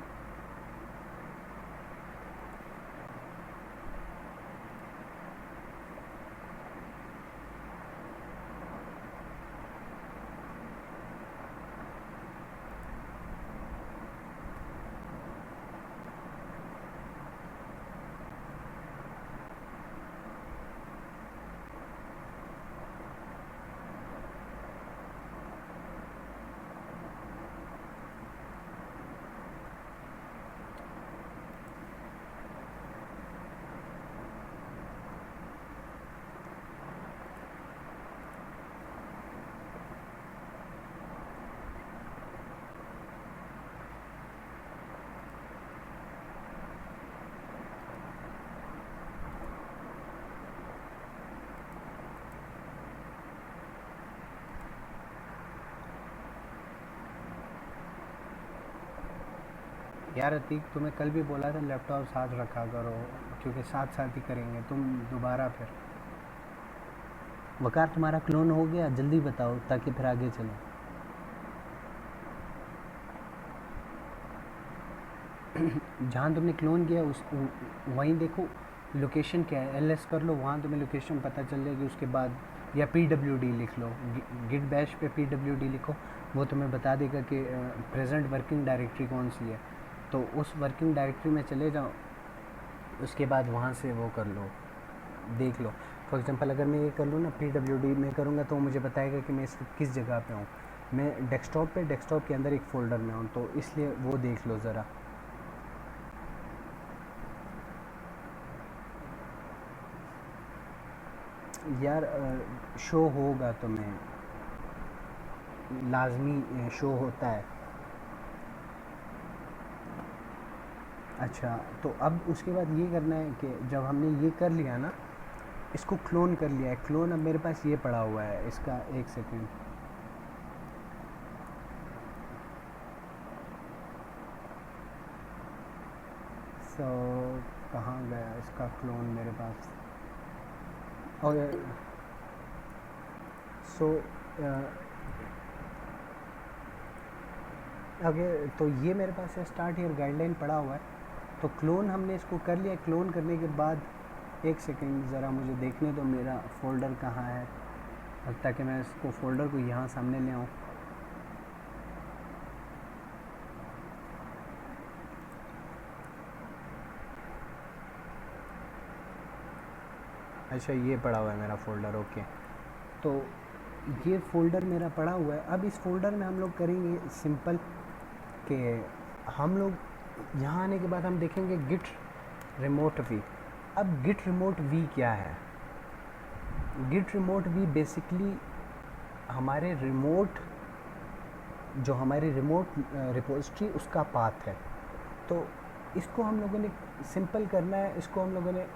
यार अतीक, तुम्हें कल भी बोला था लैपटॉप साथ रखा करो, क्योंकि साथ साथ ही करेंगे तुम दोबारा फिर। वकार तुम्हारा क्लोन हो गया? जल्दी बताओ ताकि फिर आगे चलें। जहाँ तुमने क्लोन किया उस वहीं देखो लोकेशन क्या है, एलएस कर लो, वहाँ तुम्हें लोकेशन पता चल जाएगी। उसके बाद या PWD लिख लो, गिट बैश पे PWD लिखो, वो तुम्हें बता देगा कि प्रेजेंट वर्किंग डायरेक्टरी कौन सी है। तो उस वर्किंग डायरेक्टरी में चले जाओ, उसके बाद वहाँ से वो कर लो, देख लो। फॉर एग्जांपल अगर मैं ये कर लूँ ना, PWD में करूँगा तो मुझे बताएगा कि मैं इस किस जगह पे हूँ। मैं डेस्कटॉप के अंदर एक फ़ोल्डर में हूँ, तो इसलिए वो देख लो ज़रा। यार शो होगा तुम्हें, लाजमी शो होता है। अच्छा, तो अब उसके बाद ये करना है कि जब हमने ये कर लिया ना, इसको क्लोन कर लिया है। क्लोन अब मेरे पास ये पड़ा हुआ है, इसका एक सेकेंड। सो कहाँ गया इसका क्लोन मेरे पास? और सो ओके, तो ये मेरे पास स्टार्ट हियर गाइडलाइन पड़ा हुआ है। तो क्लोन हमने इसको कर लिया। क्लोन करने के बाद एक सेकेंड ज़रा मुझे देखने दो मेरा फ़ोल्डर कहाँ है, ताकि मैं इसको फ़ोल्डर को यहाँ सामने ले आऊँ। अच्छा, ये पड़ा हुआ है मेरा फ़ोल्डर। ओके, तो ये फ़ोल्डर मेरा पड़ा हुआ है। अब इस फ़ोल्डर में हम लोग करेंगे सिंपल कि हम लोग यहाँ आने के बाद हम देखेंगे गिट रिमोट वी। अब गिट रिमोट वी क्या है? गिट रिमोट वी बेसिकली हमारे रिमोट, जो हमारी रिमोट रिपोजिटरी उसका पाथ है। तो इसको हम लोगों ने सिंपल करना है, इसको हम लोगों ने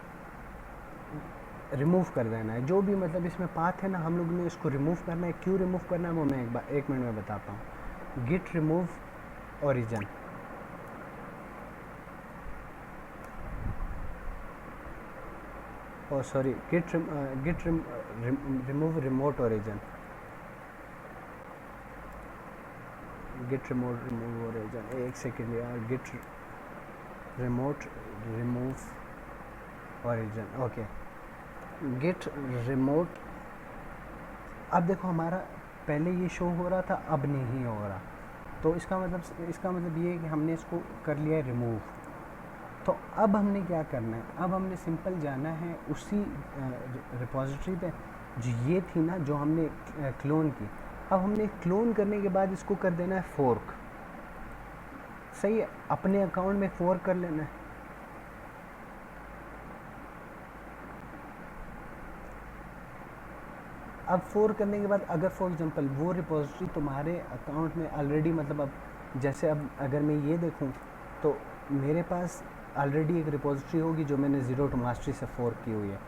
रिमूव कर देना है। जो भी मतलब इसमें पाथ है ना, हम लोगों ने इसको रिमूव करना है। क्यों रिमूव करना है वो मैं एक मिनट में बताता हूँ। Git remove origin, oh sorry, git remove remote origin, git remove origin. एक सेकेंड यार, git remote remove origin. Okay, git remote. अब देखो हमारा पहले ये शो हो रहा था, अब नहीं हो रहा। तो इसका मतलब ये है कि हमने इसको कर लिया है रिमूव। तो अब हमने क्या करना है? अब हमने सिंपल जाना है उसी रिपोजिटरी पे जो ये थी ना, जो हमने क्लोन की। अब हमने क्लोन करने के बाद इसको कर देना है फोर्क। सही है, अपने अकाउंट में फोर्क कर लेना है। अब फोर्क करने के बाद अगर फॉर एग्जांपल वो रिपोजिटरी तुम्हारे अकाउंट में ऑलरेडी, मतलब अब जैसे अब अगर मैं ये देखूं तो मेरे पास ऑलरेडी एक रिपोजिटरी होगी जो मैंने ज़ीरो टू मास्टरी से फोर्क की हुई है।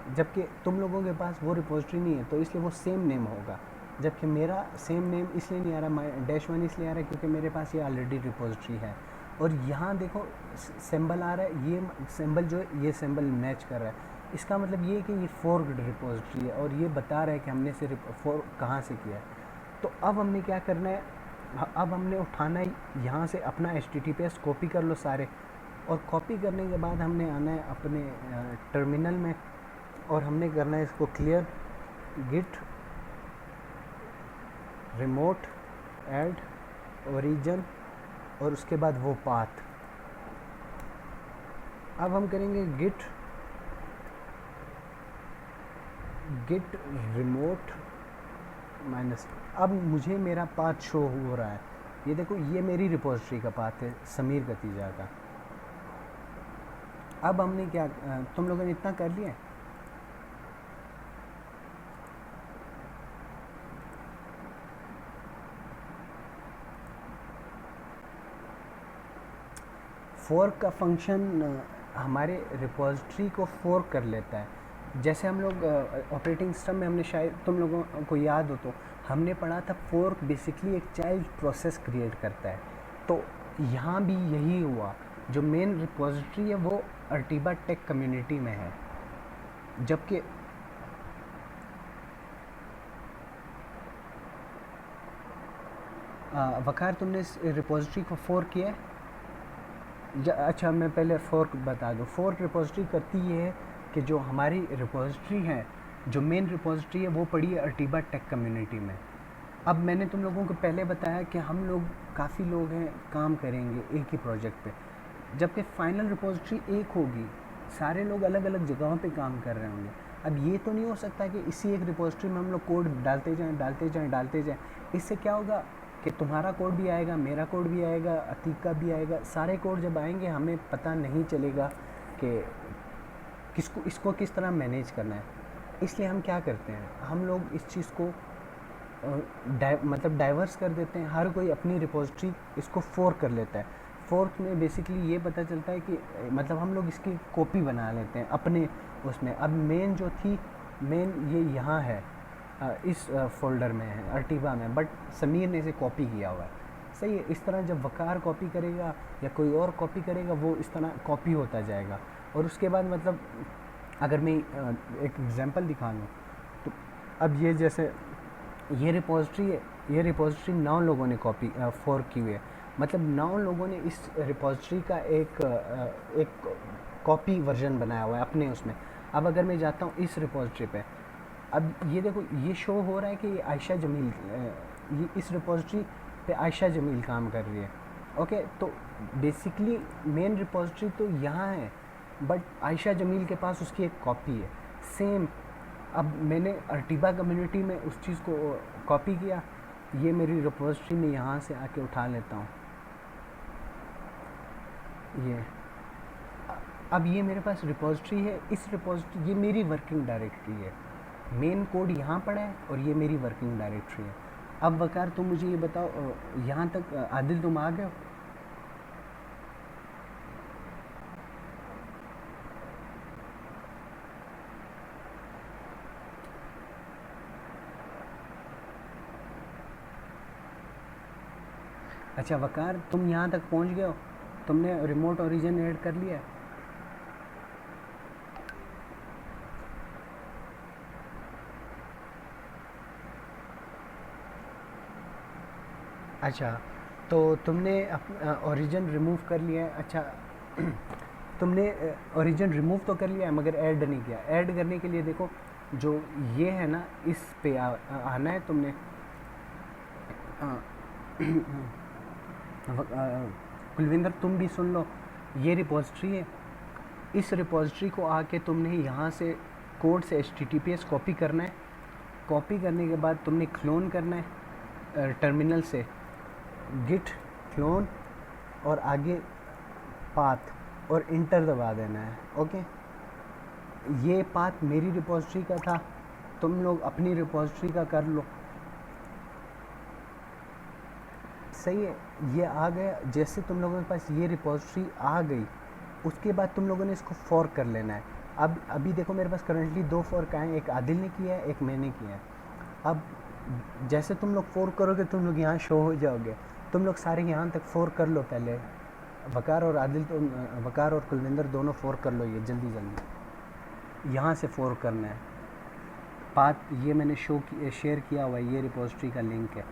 जबकि तुम लोगों के पास वो रिपोजिटरी नहीं है, तो इसलिए वो सेम नेम होगा। जबकि मेरा सेम नेम इसलिए नहीं आ रहा, -1 इसलिए आ रहा है क्योंकि मेरे पास ये ऑलरेडी रिपोजिटरी है। और यहाँ देखो सिंबल आ रहा है, ये सिंबल जो है ये सिंबल मैच कर रहा है। इसका मतलब ये है कि ये फोर्क्ड रिपोजिटरी है और ये बता रहा है कि हमने से फोर्क कहाँ से किया है। तो अब हमने क्या करना है, अब हमने उठाना है यहाँ से अपना HTTPS कॉपी कर लो सारे, और कॉपी करने के बाद हमने आना है अपने टर्मिनल में और हमने करना है इसको clear git remote add origin और उसके बाद वो पाथ। अब हम करेंगे git remote माइनस। अब मुझे मेरा पाथ शो हो रहा है, ये देखो ये मेरी रिपोजिटरी का पाथ है समीर कतीजा का। अब हमने क्या, तुम लोगों ने इतना कर लिया। फोर्क का फंक्शन हमारे रिपोजिटरी को फोर्क कर लेता है। जैसे हम लोग ऑपरेटिंग सिस्टम में हमने, शायद तुम लोगों को याद हो तो हमने पढ़ा था, फोर्क बेसिकली एक चाइल्ड प्रोसेस क्रिएट करता है। तो यहाँ भी यही हुआ, जो मेन रिपोजिटरी है वो अर्टिबा टेक कम्युनिटी में है, जबकि वकार तुमने इस रिपोजिटरी को फोर्क किया है। अच्छा मैं पहले फोर्क बता दूं। फोर्क रिपोजिटरी करती ये है कि जो हमारी रिपोजिटरी है, जो मेन रिपोजिटरी है वो पड़ी है अर्टिबा टेक कम्युनिटी में। अब मैंने तुम लोगों को पहले बताया कि हम लोग काफ़ी लोग हैं काम करेंगे एक ही प्रोजेक्ट पे, जबकि फाइनल रिपोजिटरी एक होगी, सारे लोग अलग अलग जगहों पे काम कर रहे होंगे। अब ये तो नहीं हो सकता कि इसी एक रिपोजिटरी में हम लोग कोड डालते जाएं। इससे क्या होगा कि तुम्हारा कोड भी आएगा, मेरा कोड भी आएगा, अतीक का भी आएगा। सारे कोड जब आएंगे हमें पता नहीं चलेगा कि इसको किस तरह मैनेज करना है। इसलिए हम क्या करते हैं, हम लोग इस चीज़ को मतलब डाइवर्स कर देते हैं। हर कोई अपनी रिपोजिटरी इसको फोर्क कर लेता है। फोर्क में बेसिकली ये पता चलता है कि मतलब हम लोग इसकी कॉपी बना लेते हैं अपने उसमें। अब मेन जो थी, मेन ये यहाँ है, इस फोल्डर में है अर्टिबा में, बट समीर ने इसे कॉपी किया हुआ है। सही है। इस तरह जब वकार कॉपी करेगा या कोई और कॉपी करेगा, वो इस तरह कॉपी होता जाएगा। और उसके बाद मतलब अगर मैं एक एग्जांपल दिखा लूँ तो अब ये जैसे ये रिपोजिटरी है, ये रिपोजिटरी 9 लोगों ने कॉपी फोर्क की हुई है। मतलब 9 लोगों ने इस रिपोजिटरी का एक कॉपी वर्जन बनाया हुआ है अपने उसमें। अब अगर मैं जाता हूँ इस रिपोजिटरी पे, अब ये देखो ये शो हो रहा है कि ये आयशा जमील, ये इस रिपोजिटरी पे आयशा जमील काम कर रही है। ओके, तो बेसिकली मेन रिपोजिटरी तो यहाँ है, बट आयशा जमील के पास उसकी एक कॉपी है सेम। अब मैंने अर्टिबा कम्युनिटी में उस चीज़ को कॉपी किया, ये मेरी रिपोजिटरी में यहाँ से आके उठा लेता हूँ ये। अब ये मेरे पास रिपोजिटरी है, इस रिपोजिटरी ये मेरी वर्किंग डायरेक्टरी है, मेन कोड यहाँ पड़ा है और ये मेरी वर्किंग डायरेक्टरी है। अब वकार तुम मुझे ये बताओ, यहाँ तक आदिल तुम आ गए हो? अच्छा वकार तुम यहाँ तक पहुँच गए हो, तुमने रिमोट ओरिजिन ऐड कर लिया है? अच्छा, तो तुमने ओरिजिन रिमूव कर लिया है। अच्छा तुमने ओरिजिन रिमूव तो कर लिया है मगर ऐड नहीं किया। ऐड करने के लिए देखो जो ये है ना, इस पे आना है तुमने। कुलविंदर तुम भी सुन लो, ये रिपोजिटरी है, इस रिपोजिटरी को आके तुमने यहाँ से कोड से HTTPS कॉपी करना है। कॉपी करने के बाद तुमने क्लोन करना है टर्मिनल से, गिट क्लोन और आगे पाथ और इंटर दबा देना है। ओके, ये पाथ मेरी रिपोजिटरी का था, तुम लोग अपनी रिपोजिटरी का कर लो। सही है, ये आ गया। जैसे तुम लोगों के पास ये रिपोजिटरी आ गई, उसके बाद तुम लोगों ने इसको फॉर्क कर लेना है। अब अभी देखो मेरे पास करंटली 2 फोर्क आए हैं, एक आदिल ने किया है, एक मैंने किया है। अब जैसे तुम लोग फोर्क करोगे तुम लोग यहाँ शो हो जाओगे। तुम लोग सारे यहाँ तक फोर्क कर लो पहले। वकार और आदिल तो वकार और कुलविंदर दोनों फोर्क कर लो, ये जल्दी जल्दी यहाँ से फोर्क करना है। पाथ ये मैंने शेयर किया हुआ है, ये रिपोजिटरी का लिंक है।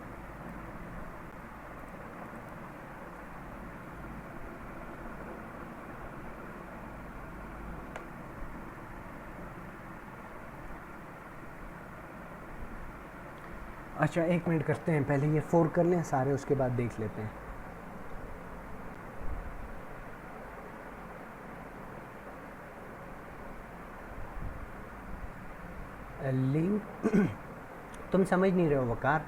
अच्छा 1 मिनट करते हैं, पहले ये फोर्क कर लें सारे, उसके बाद देख लेते हैं। लिंक तुम समझ नहीं रहे हो वकार।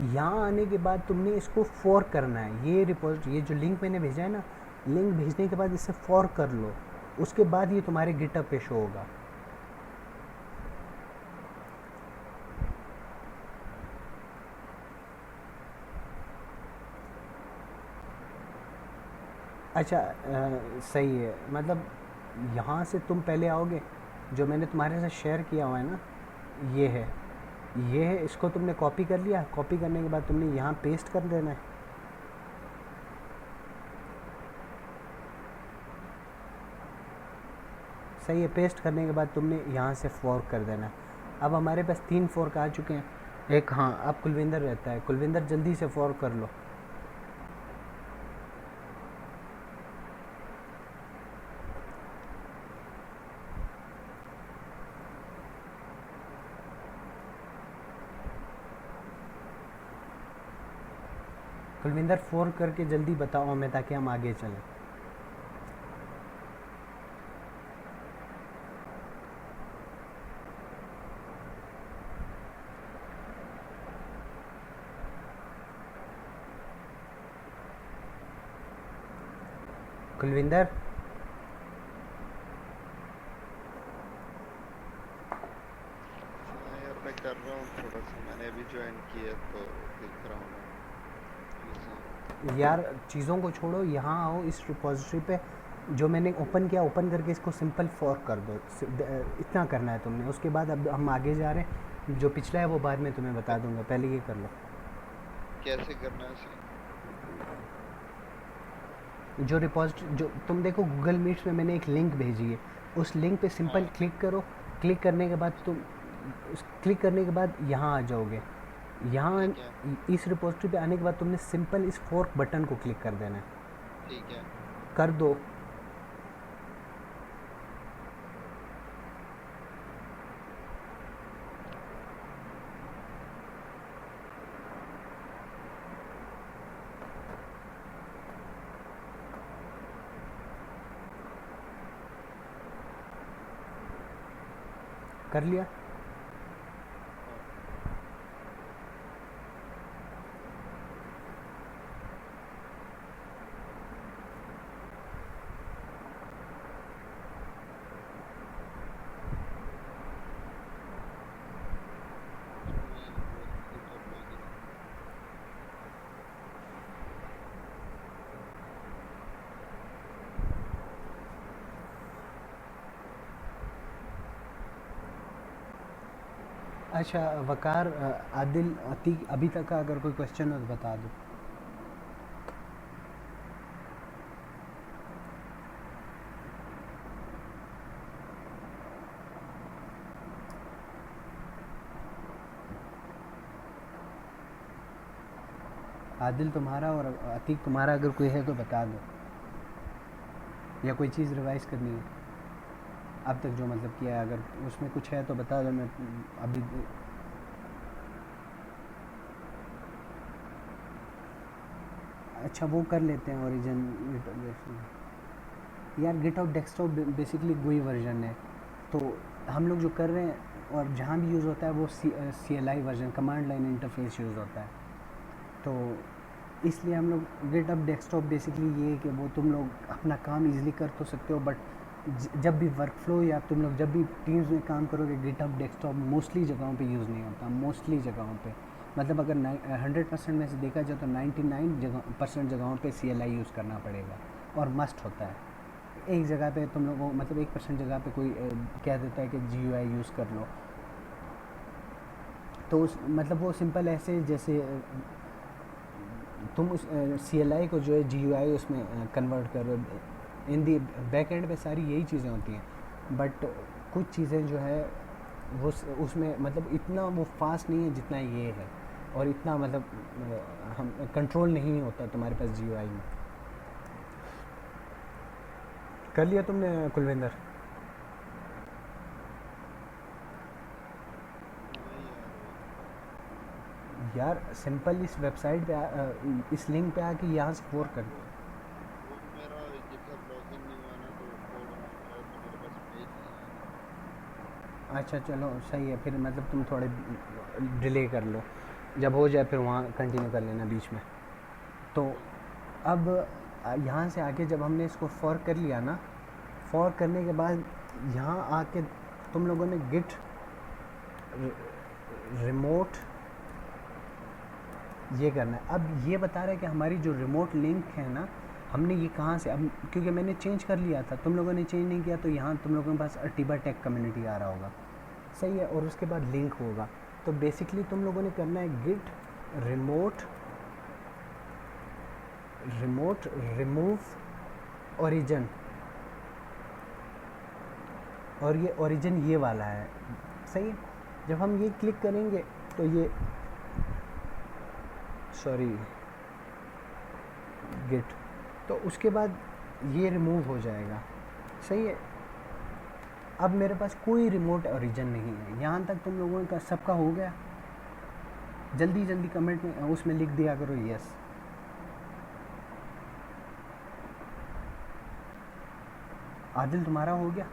यहाँ आने के बाद तुमने इसको फोर्क करना है। ये जो लिंक मैंने भेजा है ना, लिंक भेजने के बाद इसे फोर्क कर लो, उसके बाद ये तुम्हारे गिटहब पे शो होगा। अच्छा सही है, मतलब यहाँ से तुम पहले आओगे, जो मैंने तुम्हारे साथ शेयर किया हुआ है ना, ये है, ये है, इसको तुमने कॉपी कर लिया। कॉपी करने के बाद तुमने यहाँ पेस्ट कर देना है। सही है, पेस्ट करने के बाद तुमने यहाँ से फोर्क कर देना है। अब हमारे पास 3 फोर्क आ चुके हैं। एक हाँ, अब कुलविंदर रहता है, कुलविंदर जल्दी से फोर्क कर लो। कुलविंदर फोर्क करके जल्दी बताओ हमें, ताकि हम आगे चलें। कुलविंदर हाँ यार मैं कर रहा हूँ थोड़ा सा, मैंने अभी ज्वाइन किया तो देख रहा हूँ मैं चीज़ें। यार चीज़ों को छोड़ो, यहाँ आओ इस रिपोजिटरी पे। जो मैंने ओपन किया, ओपन करके इसको सिंपल फोर्क कर दो। इतना करना है तुमने। उसके बाद अब हम आगे जा रहे हैं, जो पिछला है वो बाद में तुम्हें बता दूंगा, पहले ये कर लो। कैसे करना है इसे? जो रिपोजिटरी, जो तुम देखो गूगल मीट्स में मैंने एक लिंक भेजी है, उस लिंक पे सिंपल हाँ क्लिक करो। क्लिक करने के बाद तुम क्लिक करने के बाद यहाँ आ जाओगे। यहाँ ठीक है इस रिपोजिटरी पे आने के बाद तुमने सिंपल इस फोर्क बटन को क्लिक कर देना है। ठीक है। कर दो। कर लिया? हाँ वही वो गिटहब लॉगिन। अच्छा वकार, आदिल, अतीक, अभी तक का अगर कोई क्वेश्चन हो तो बता दो। आदिल तुम्हारा और अतीक तुम्हारा अगर कोई है तो बता दो, या कोई चीज़ रिवाइज करनी है अब तक जो मतलब किया है, अगर उसमें कुछ है तो बता दो। मैं अभी अच्छा वो कर लेते हैं ओरिजिन। यार गिटहब डेस्कटॉप बेसिकली वही वर्जन है, तो हम लोग जो कर रहे हैं और जहाँ भी यूज़ होता है वो CLI version, command line interface use होता है। तो इसलिए हम लोग गिटहब डेस्कटॉप बेसिकली ये है कि वो तुम लोग अपना काम इजीली कर तो सकते हो, बट जब भी वर्कफ्लो या तुम लोग जब भी टीम्स में काम करोगे, गिटहब डेस्कटॉप मोस्टली जगहों पे यूज़ नहीं होता। मोस्टली जगहों पे मतलब अगर 100% में से देखा जाए तो 99% जगहों पे CLI यूज़ करना पड़ेगा और मस्ट होता है। एक जगह पे तुम लोगों मतलब 1% जगह पे कोई कह देता है कि GUI यूज़ कर लो, तो उस मतलब वो सिंपल ऐसे जैसे तुम उस CLI को जो है GUI उसमें कन्वर्ट कर रहे हो। इन दी बैक एंड पे सारी यही चीज़ें होती हैं, बट कुछ चीज़ें जो है वो उसमें मतलब इतना वो फास्ट नहीं है जितना ये है, और इतना मतलब हम कंट्रोल नहीं होता तुम्हारे पास GUI में। कर लिया तुमने कुलविंदर? नहीं यार यार सिंपल इस वेबसाइट पे इस लिंक पे आके यहाँ से फोर कर। वो मेरा गिटहब लॉगिन नहीं हुआ ना, तो कोड मांग रहा है तो मेरे पास मेल नहीं आया ना। अच्छा चलो सही है, फिर मतलब तुम थोड़े डिले कर लो, जब हो जाए फिर वहाँ कंटिन्यू कर लेना बीच में। तो ठीक है। अब यहाँ से आके जब हमने इसको फॉर्क कर लिया ना, फॉर्क करने के बाद यहाँ आके तुम लोगों ने गिट रिमोट ये करना है। अब ये बता रहा है कि हमारी जो रिमोट लिंक है ना, हमने ये कहाँ से, अब क्योंकि मैंने चेंज कर लिया था, तुम लोगों ने चेंज नहीं किया, तो यहाँ तुम लोगों के पास अटीबा टेक कम्युनिटी आ रहा होगा, सही है, और उसके बाद लिंक होगा। तो बेसिकली तुम लोगों ने करना है गिट रिमोट रिमूव ओरिजिन, और ये ओरिजिन ये वाला है, सही है। जब हम ये क्लिक करेंगे तो ये सॉरी गिट, तो उसके बाद ये रिमूव हो जाएगा, सही है। अब मेरे पास कोई रिमोट ओरिजिन नहीं है। यहाँ तक तुम लोगों का सबका हो गया? जल्दी जल्दी कमेंट में उसमें लिख दिया करो यस। आदिल तुम्हारा हो गया?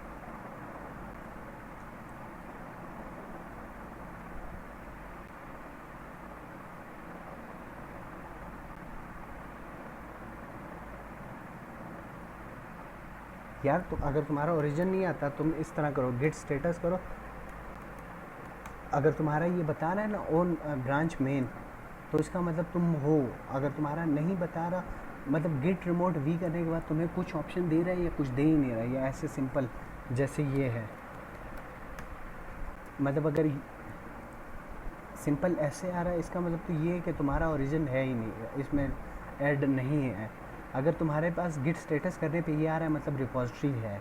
यार तो अगर तुम्हारा ओरिजिन नहीं आता, तुम इस तरह करो, गिट स्टेटस करो। अगर तुम्हारा ये बता रहा है ना ओन ब्रांच मेन, तो इसका मतलब तुम हो। अगर तुम्हारा नहीं बता रहा, मतलब गिट रिमोट वी करने के बाद तुम्हें कुछ ऑप्शन दे रहा है या कुछ दे ही नहीं रहा है, या ऐसे सिंपल जैसे ये है, मतलब अगर सिंपल ऐसे आ रहा है, इसका मतलब तो ये है कि तुम्हारा ओरिजिन है ही नहीं, इसमें ऐड नहीं है। अगर तुम्हारे पास गिट स्टेटस करने पे ये आ रहा है, मतलब रिपोजिटरी है,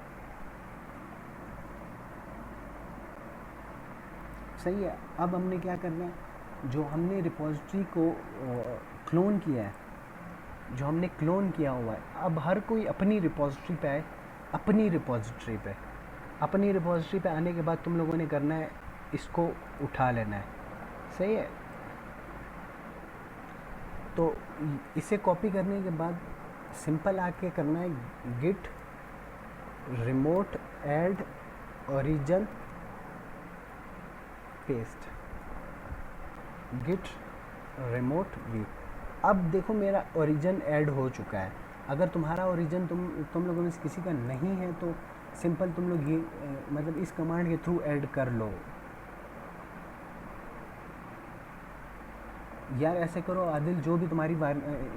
सही है। अब हमने क्या करना है, जो हमने रिपोजिटरी को क्लोन किया है, जो हमने क्लोन किया हुआ है, अब हर कोई अपनी रिपोजिटरी पे आए, अपनी रिपोजिटरी पे, अपनी रिपोजिटरी पे आने के बाद तुम लोगों ने करना है इसको उठा लेना है, सही है। तो इसे कॉपी करने के बाद सिंपल आके करना है git remote add origin paste, git remote V. अब देखो मेरा ओरिजिन ऐड हो चुका है। अगर तुम्हारा ओरिजिन तुम लोगों में से किसी का नहीं है, तो सिंपल तुम लोग ये मतलब इस कमांड के थ्रू ऐड कर लो। यार ऐसे करो आदिल, जो भी तुम्हारी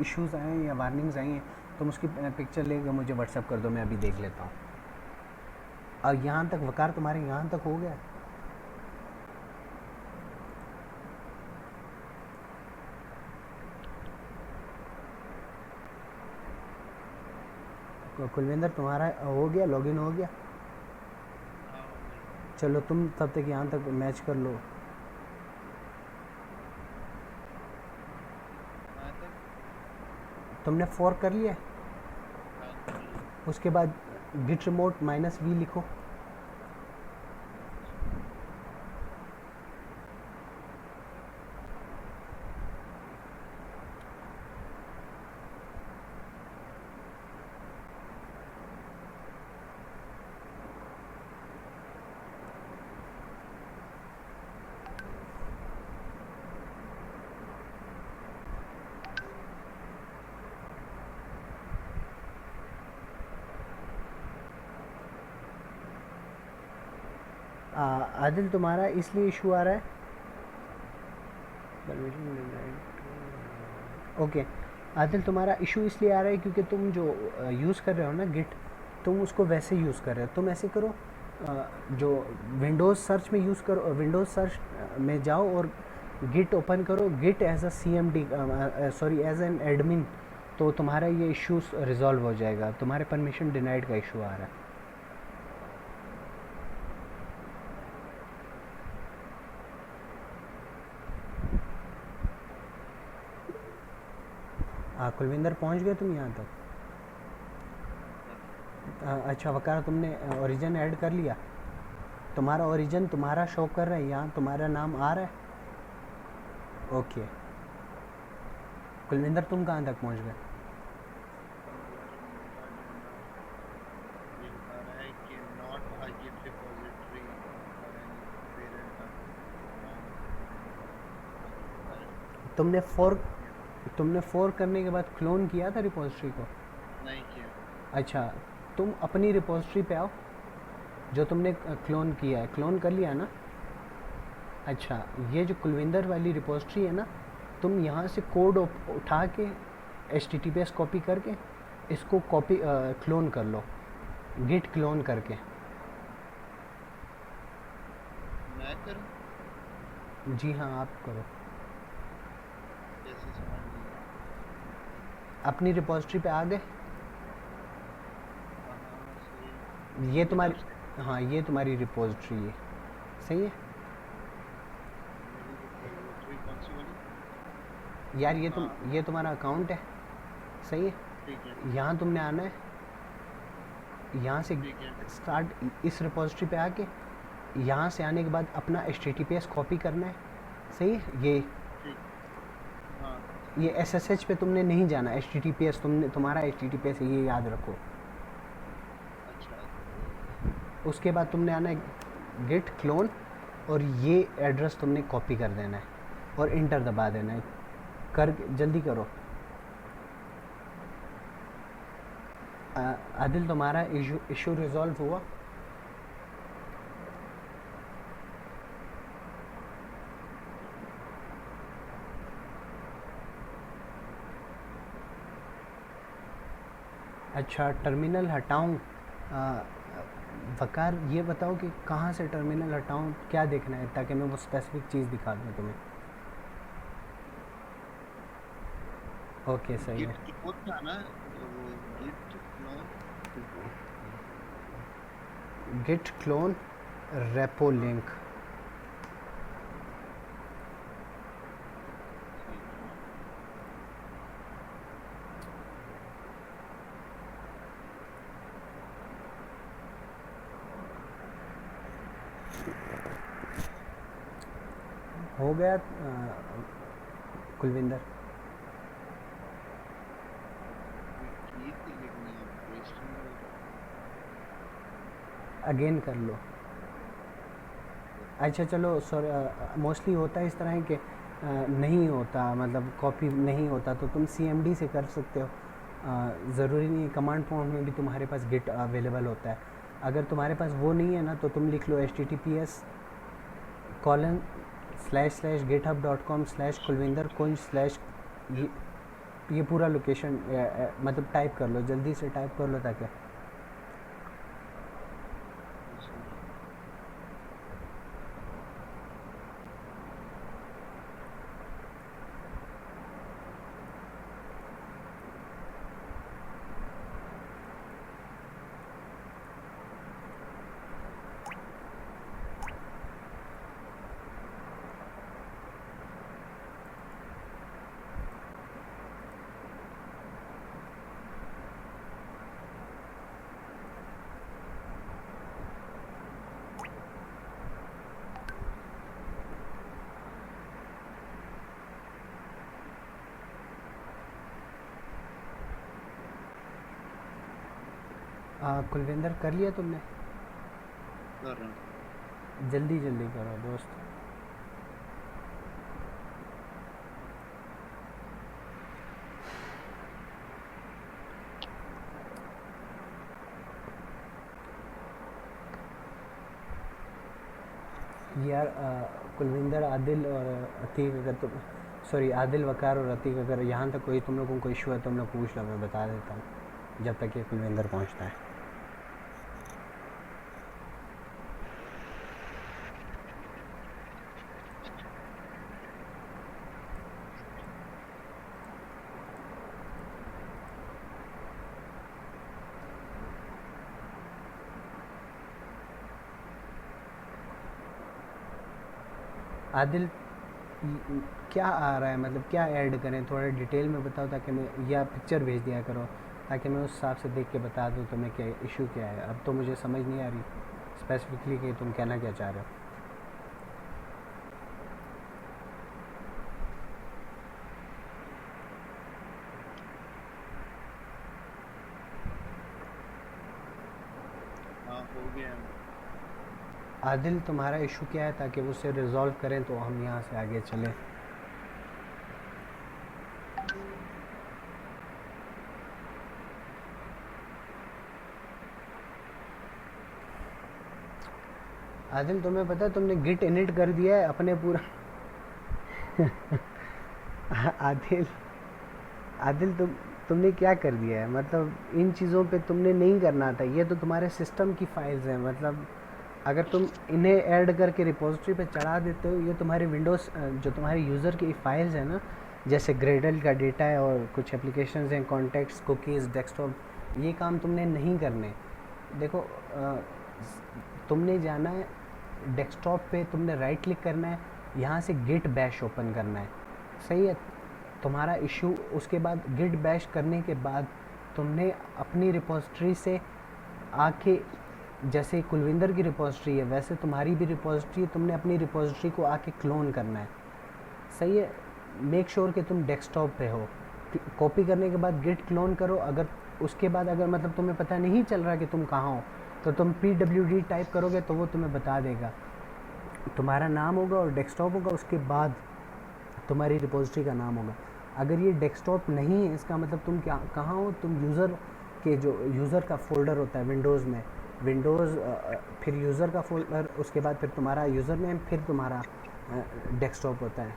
इश्यूज़ आए हैं या वार्निंग्स आई हैं, तुम उसकी पिक्चर लेकर मुझे व्हाट्सअप कर दो, मैं अभी देख लेता हूँ। और यहाँ तक वकार तुम्हारे यहाँ तक हो गया? कुलविंदर तुम्हारा हो गया, लॉगिन हो गया? हाँ हो गया। चलो तुम तब तक यहाँ तक मैच कर लो। कहाँ तक? तुमने फॉर कर लिया? हाँ कर लिया। उसके बाद गिट रिमोट -v लिखो। अच्छा। आदिल तुम्हारा इसलिए इशू आ रहा है, ओके। आदिल तुम्हारा इशू इसलिए आ रहा है क्योंकि तुम जो यूज़ कर रहे हो ना गिट, तुम उसको वैसे यूज़ कर रहे हो। तुम ऐसे करो, जो विंडोज़ सर्च में यूज़ करो, विंडोज़ सर्च में जाओ और गिट ओपन करो, git as a CMD, sorry as an admin, तो तुम्हारा ये इशू रिजॉल्व हो जाएगा। तुम्हारे परमिशन डिनाइड का इशू आ रहा है। कुलविंदर पहुंच गए तुम यहाँ तक? अच्छा वकार, तुमने ओरिजिन ऐड कर लिया? तुम्हारा ओरिजिन तुम्हारा शो कर रहा है यहाँ, तुम्हारा नाम आ रहा है? ओके। कुलविंदर तुम कहाँ तक पहुँच गए? मेरा जो है ना ये बता रहा है कि नॉट अ गिट रिपोजिटरी और एनी पेरेंट तुमने फोर्क किया तुमने फोर्क करने के बाद क्लोन किया था रिपोजिटरी को? नहीं किया। अच्छा, तुम अपनी रिपोजिटरी पे आओ जो तुमने क्लोन किया है। क्लोन कर लिया ना? अच्छा, ये जो कुलविंदर वाली रिपोजिटरी है ना, तुम यहाँ से कोड उठा के HTTPS कॉपी करके इसको कॉपी क्लोन कर लो, गिट क्लोन करके। मैं करूँ? जी हाँ, आप करो। जैसे समझ नहीं आया। अपनी रिपोजिटरी पे आ गए? हाँ सही। ये गिटहब तुम्हारी, से हाँ ये तुम्हारी रिपोजिटरी है, सही है मेरी रिपोजिटरी कौन सी वाली? यार। हाँ ये तुम्हारा अकाउंट है, सही है। ठीक है यहाँ तुमने आना है, यहाँ से ठीक है स्टार्ट इस रिपोजिटरी पे आके यहाँ से आने के बाद अपना HTTPS कॉपी करना है, सही है। ठीक। हाँ ये SSH पे तुमने नहीं जाना, HTTPS तुम्हारा HTTPS है, ये याद रखो। अच्छा उसके बाद तुमने आना है गिट क्लोन, और ये एड्रेस तुमने कॉपी कर देना है और इंटर दबा देना है। कर जल्दी करो। आदिल, तुम्हारा इशू रिजॉल्व हुआ? अच्छा, टर्मिनल हटाऊं? वकार, ये बताओ कि कहाँ से टर्मिनल हटाऊं, क्या देखना है ताकि मैं वो स्पेसिफिक चीज़ दिखा दूँ तुम्हें। ओके, सही गिट है। क्लोन था ना, वो git clone. Git clone repo हाँ लिंक। ठीक है। हो गया कुलविंदर? कोई की थी लेकिन यहाँ पेस्ट नहीं हो रहा। अगेन कर लो। अच्छा चलो, सॉरी, मोस्टली होता है इस तरह है कि नहीं होता, मतलब कॉपी नहीं होता, तो तुम CMD से कर सकते हो। ज़रूरी नहीं, कमांड प्रॉम्प्ट में भी तुम्हारे पास गिट अवेलेबल होता है। अगर तुम्हारे पास वो नहीं है ना, तो तुम लिख लो https://github.com/kulvinder-kunj/ ये पूरा लोकेशन मतलब टाइप कर लो, जल्दी से टाइप कर लो ताकि। अच्छा कुलविंदर कर लिया तुमने? कर रहा हूँ। जल्दी जल्दी करो दोस्त। यार कुलविंदर, आदिल और अतीक, अगर तुम, सॉरी आदिल, वकार और अतीक, अगर यहाँ तक कोई तुम लोगों को इशू है तो हम लोग पूछ लो, मैं बता देता हूँ जब तक ये कुलविंदर पहुँचता है। आदिल, क्या आ रहा है, मतलब क्या ऐड करें, थोड़ा डिटेल में बताओ ताकि मैं, या पिक्चर भेज दिया करो ताकि मैं उस हिसाब से देख के बता दूँ तुम्हें क्या इशू क्या है। अब तो मुझे समझ नहीं आ रही स्पेसिफिकली कि तुम कहना क्या चाह रहे हो। हाँ हो गया। आदिल, तुम्हारा इशू क्या है ताकि उसे रिजॉल्व करें तो हम यहाँ से आगे चलें। आदिल, तुम्हें पता है तुमने गिट इनिट कर दिया है अपने पूरा। आदिल, आदिल तुमने क्या कर दिया है, मतलब इन चीज़ों पे तुमने नहीं करना था। ये तो तुम्हारे सिस्टम की फाइल्स हैं, मतलब अगर तुम इन्हें ऐड करके रिपोजिटरी पे चढ़ा देते हो, ये तुम्हारी विंडोज़ जो तुम्हारे यूज़र की फाइल्स हैं ना, जैसे ग्रेडल का डेटा है और कुछ एप्लीकेशंस हैं, कॉन्टेक्ट्स, कुकीज़, डेस्कटॉप, ये काम तुमने नहीं करने। देखो, तुमने जाना है डेस्कटॉप पे, तुमने राइट क्लिक करना है, यहाँ से गिट बैश ओपन करना है, सही है। तुम्हारा इशू, उसके बाद गिट बैश करने के बाद तुमने अपनी रिपोजिटरी से आके, जैसे कुलविंदर की रिपोजिटरी है वैसे तुम्हारी भी रिपोजिटरी है, तुमने अपनी रिपोजिटरी को आके क्लोन करना है, सही है। मेक श्योर कि तुम डेस्कटॉप पे हो। कॉपी करने के बाद गिट क्लोन करो। अगर उसके बाद अगर मतलब तुम्हें पता नहीं चल रहा कि तुम कहाँ हो, तो तुम pwd टाइप करोगे तो वो तुम्हें बता देगा। तुम्हारा नाम होगा और डेस्कटॉप होगा, उसके बाद तुम्हारी रिपोजिटरी का नाम होगा। अगर ये डेस्कटॉप नहीं है, इसका मतलब तुम क्या कहाँ हो, तुम यूज़र के, जो यूज़र का फ़ोल्डर होता है विंडोज़ में, विंडोज़ फिर यूज़र का फोल्डर, उसके बाद फिर तुम्हारा यूज़र नेम, फिर तुम्हारा डेस्कटॉप होता है।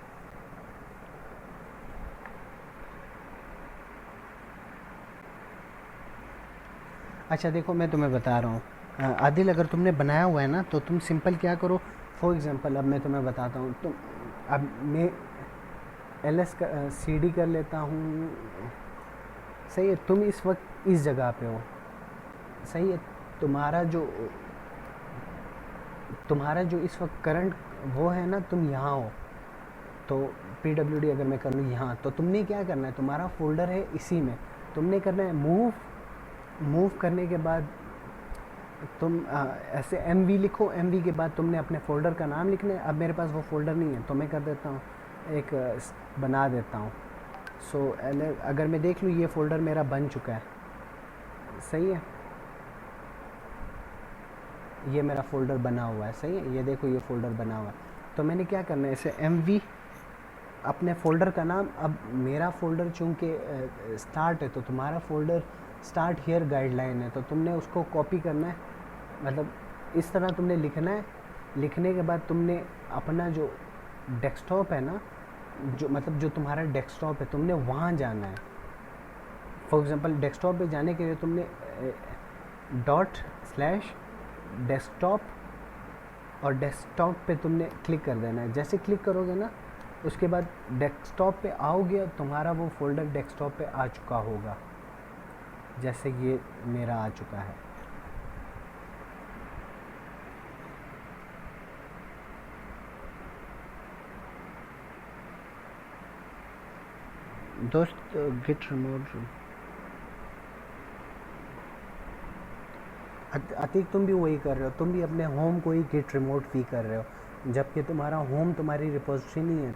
अच्छा देखो, मैं तुम्हें बता रहा हूँ आदिल, अगर तुमने बनाया हुआ है ना तो तुम सिंपल क्या करो। फॉर एग्ज़ाम्पल अब मैं तुम्हें बताता हूँ, तुम, अब मैं ls cd कर लेता हूँ, सही है। तुम इस वक्त इस जगह पे हो, सही है। तुम्हारा जो तुम्हारा जो इस वक्त करंट वो है ना, तुम यहाँ हो। तो pwd अगर मैं कर लूँ यहाँ, तो तुमने क्या करना है, तुम्हारा फोल्डर है इसी में, तुमने करना है मूव। मूव करने के बाद तुम ऐसे mv लिखो, mv के बाद तुमने अपने फ़ोल्डर का नाम लिखना है। अब मेरे पास वो फ़ोल्डर नहीं है तो मैं कर देता हूँ, एक बना देता हूँ। सो अगर मैं देख लूँ ये फ़ोल्डर मेरा बन चुका है, सही है। ये मेरा फ़ोल्डर बना हुआ है, सही है। ये देखो ये फ़ोल्डर बना हुआ है। तो मैंने क्या करना है, इसे mv, अपने फ़ोल्डर का नाम। अब मेरा फ़ोल्डर चूँकि स्टार्ट है, तो तुम्हारा फ़ोल्डर स्टार्ट हियर गाइडलाइन है, तो तुमने उसको कॉपी करना है। मतलब इस तरह तुमने लिखना है। लिखने के बाद तुमने अपना जो डेस्कटॉप है ना, जो मतलब जो तुम्हारा डेस्कटॉप है, तुमने वहाँ जाना है। फॉर एग्ज़ाम्पल डेस्कटॉप पे जाने के लिए तुमने ./डेस्कटॉप और डेस्कटॉप पे तुमने क्लिक कर देना है। जैसे क्लिक करोगे ना, उसके बाद डेस्कटॉप पे आओगे, तुम्हारा वो फ़ोल्डर डेस्कटॉप पे आ चुका होगा, जैसे ये मेरा आ चुका है। दोस्त गिट रिमोट, अतीक तुम भी वही कर रहे हो, तुम भी अपने होम को ही गिट रिमोट फी कर रहे हो, जबकि तुम्हारा होम तुम्हारी रिपोजिटरी नहीं है।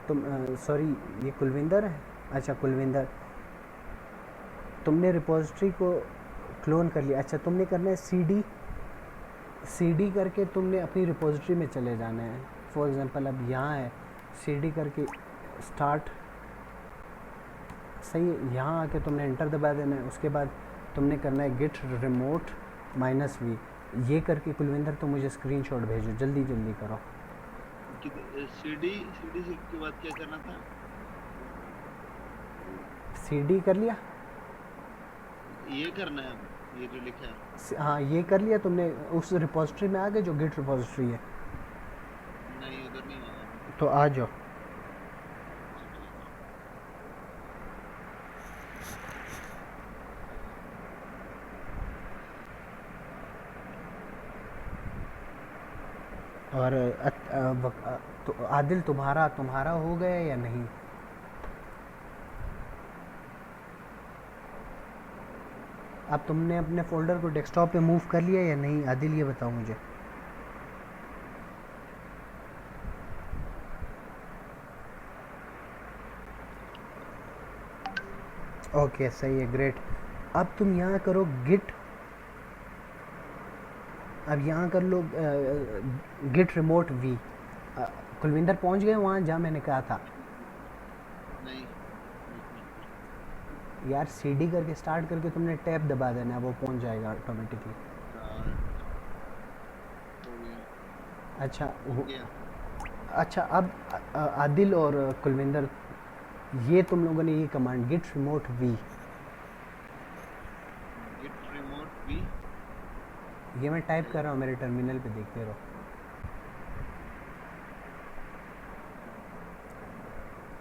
तुम सॉरी, ये कुलविंदर है। अच्छा कुलविंदर, तुमने रिपोजिटरी को क्लोन कर लिया। अच्छा, तुमने करना है cd करके तुमने अपनी रिपोजिटरी में चले जाना है। फॉर एग्ज़ाम्पल अब यहाँ है, cd करके स्टार्ट, सही है। यहाँ आके तुमने एंटर दबा देना है। उसके बाद तुमने करना है गिट रिमोट -v। ये करके कुलविंदर तो मुझे स्क्रीनशॉट भेजो, जल्दी जल्दी करो। सीडी के बाद क्या करना था? cd कर लिया? ये करना है अब, ये जो लिखा है। हाँ, ये कर लिया तुमने। उस रिपोजिटरी में आ गए जो गिट रिपोजिटरी है? नहीं, उधर नहीं आया मैं। तो आ जाओ। और तो आदिल तुम्हारा तुम्हारा हो गया या नहीं? अब तुमने अपने फ़ोल्डर को डेस्कटॉप पे मूव कर लिया या नहीं आदिल, ये बताओ मुझे। ओके सही है, ग्रेट। अब तुम यहाँ करो गिट, अब यहाँ कर लो गिट रिमोट वी। कुलविंदर पहुँच गए वहाँ जहाँ मैंने कहा था? नहीं, एक मिनट। यार सीडी करके स्टार्ट करके तुमने टैब दबा देना है, वो पहुँच जाएगा ऑटोमेटिकली। स्टार्ट हो गया। अच्छा हो गया। अच्छा अब आदिल और कुलविंदर, ये तुम लोगों ने ये command git remote V, git remote भी। ये मैं टाइप कर रहा हूँ मेरे टर्मिनल पे, देखते रहो।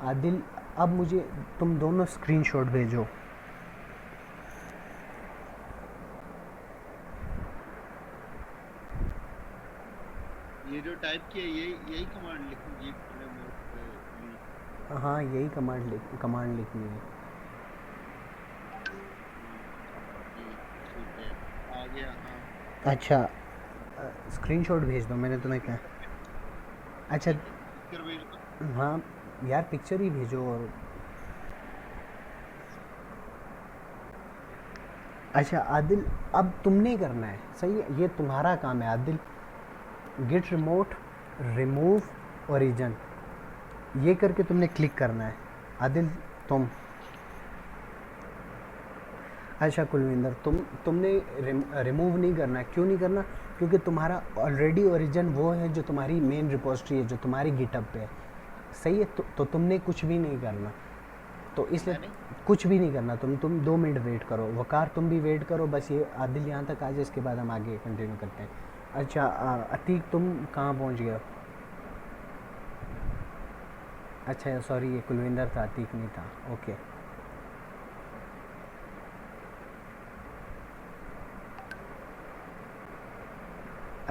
आदिल अब मुझे तुम दोनों स्क्रीनशॉट भेजो। ये जो टाइप किया यही कमांड लिखूं, गिट रिमोट भी। हाँ यही कमांड लिखनी है। ठीक है, आ गया। हाँ, अच्छा स्क्रीनशॉट भेज दो, मैंने तुम्हें क्या। अच्छा ठीक है, पिक्चर भेज दो। हाँ यार पिक्चर ही भेजो। और अच्छा आदिल अब तुमने करना है, सही है, ये तुम्हारा काम है Adil. Git remote remove origin, ये करके तुमने क्लिक करना है आदिल तुम। अच्छा कुलविंदर तुमने रिमूव नहीं करना है, क्यों नहीं करना? क्योंकि तुम्हारा ऑलरेडी ओरिजिन वो है जो तुम्हारी मेन रिपोजिटरी है, जो तुम्हारी गिटअप पे है, सही है। तो तुमने कुछ भी नहीं करना, तो इसलिए मैंने कुछ भी नहीं करना। तुम 2 मिनट वेट करो, वकार तुम भी वेट करो, बस ये आदिल यहाँ तक आ जाए, इसके बाद हम आगे कंटिन्यू करते हैं। अच्छा अतीक तुम कहाँ पहुँच गए? अच्छा सॉरी, ये कुलविंदर था, अतीक नहीं था। ओके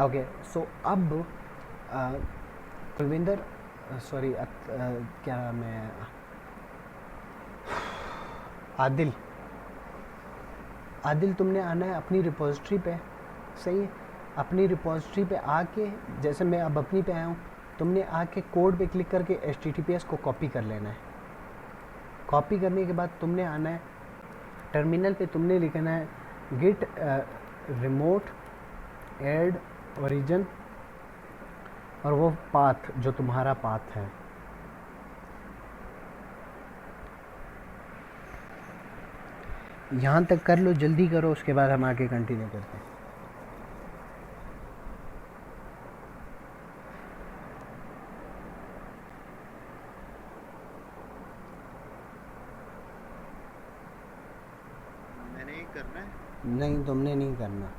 ओके सो अब कुलविंदर सॉरी क्या मैं आदिल आदिल तुमने आना है अपनी रिपोजिटरी पे, सही है। अपनी रिपोजिटरी पे आके, जैसे मैं अब अपनी पे आया हूँ, तुमने आके कोड पे क्लिक करके HTTPS को कॉपी कर लेना है। कॉपी करने के बाद तुमने आना है टर्मिनल पे, तुमने लिखना है गिट रिमोट ऐड ओरिजिन और वो पाथ जो तुम्हारा पाथ है। यहाँ तक कर लो, जल्दी करो, उसके बाद हम आगे कंटिन्यू करते हैं। मैंने ही करना है। नहीं तुमने नहीं करना।